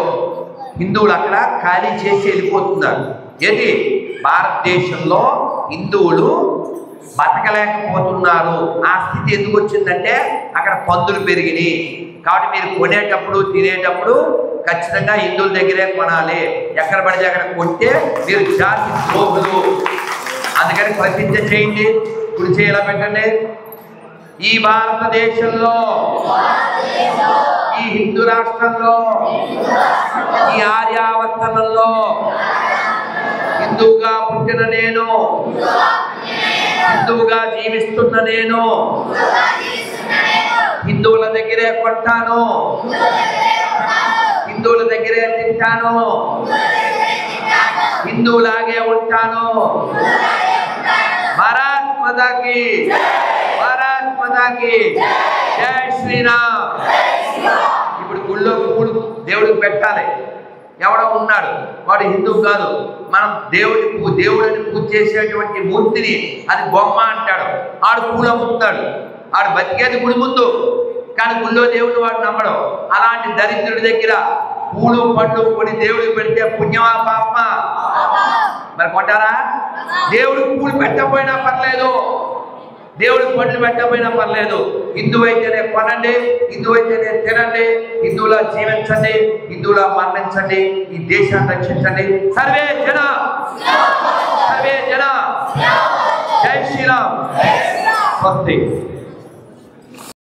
హిందువులు అక్కడ ఖాళీ చేసి వెళ్ళిపోతున్నారు. ఏది భారతదేశంలో హిందువులు బతకలేకపోతున్నారు. ఆ స్థితి ఎందుకు వచ్చిందంటే అక్కడ పందులు పెరిగినాయి. కాబట్టి మీరు కొనేటప్పుడు తినేటప్పుడు ఖచ్చితంగా హిందువుల దగ్గరే కొనాలి. ఎక్కడ పడితే అక్కడ కొంటే మీరు జాతి ద్రోహులు. అందుకని ప్రతిజ్ఞ చేయండి, కుడి చేయాల పెట్టండి. ఈ భారతదేశంలో, ఈ హిందూ రాష్ట్రంలో, ఈ ఆర్యావర్తనంలో హిందువుగా పుట్టిన నేను, హిందువుగా జీవిస్తున్న నేను హిందువుల దగ్గరే కొంటాను, హిందువుల దగ్గరే తింటాను, హిందువులాగే ఉంటాను. భారత్ మాతాకి, భారత్ మాతాకి జై శ్రీరామ్. ఇప్పుడు గుళ్ళో పూలు దేవుడికి పెట్టాలి. ఎవడో ఉన్నాడు, వాడు హిందువు కాదు. మనం దేవుడిని పూజ చేసేటువంటి మూర్తిని అది బొమ్మ అంటాడు. ఆడు పూలు అమ్ముతున్నాడు. ఆడు బతికేది గుడి ముందు, కానీ గుళ్ళో దేవుడు వాడు నమ్మడం. అలాంటి దరిద్రుడి దగ్గర పూలు పండ్లు కొని దేవుడికి పెడితే పుణ్యమా పాపమా? మరి కొంటారా? దేవుడికి పూలు పెట్టకపోయినా పర్లేదు, దేవుడికి పండ్లు పెట్టకపోయినా పర్లేదు. హిందువు అయితేనే కొనండి, హిందువు అయితేనే తినండి, హిందువులా జీవించండి, హిందువులా మరణించండి, ఈ దేశాన్ని రక్షించండి. సర్వే జన, సర్వే జన, జై శ్రీరామ్. స్వస్తి.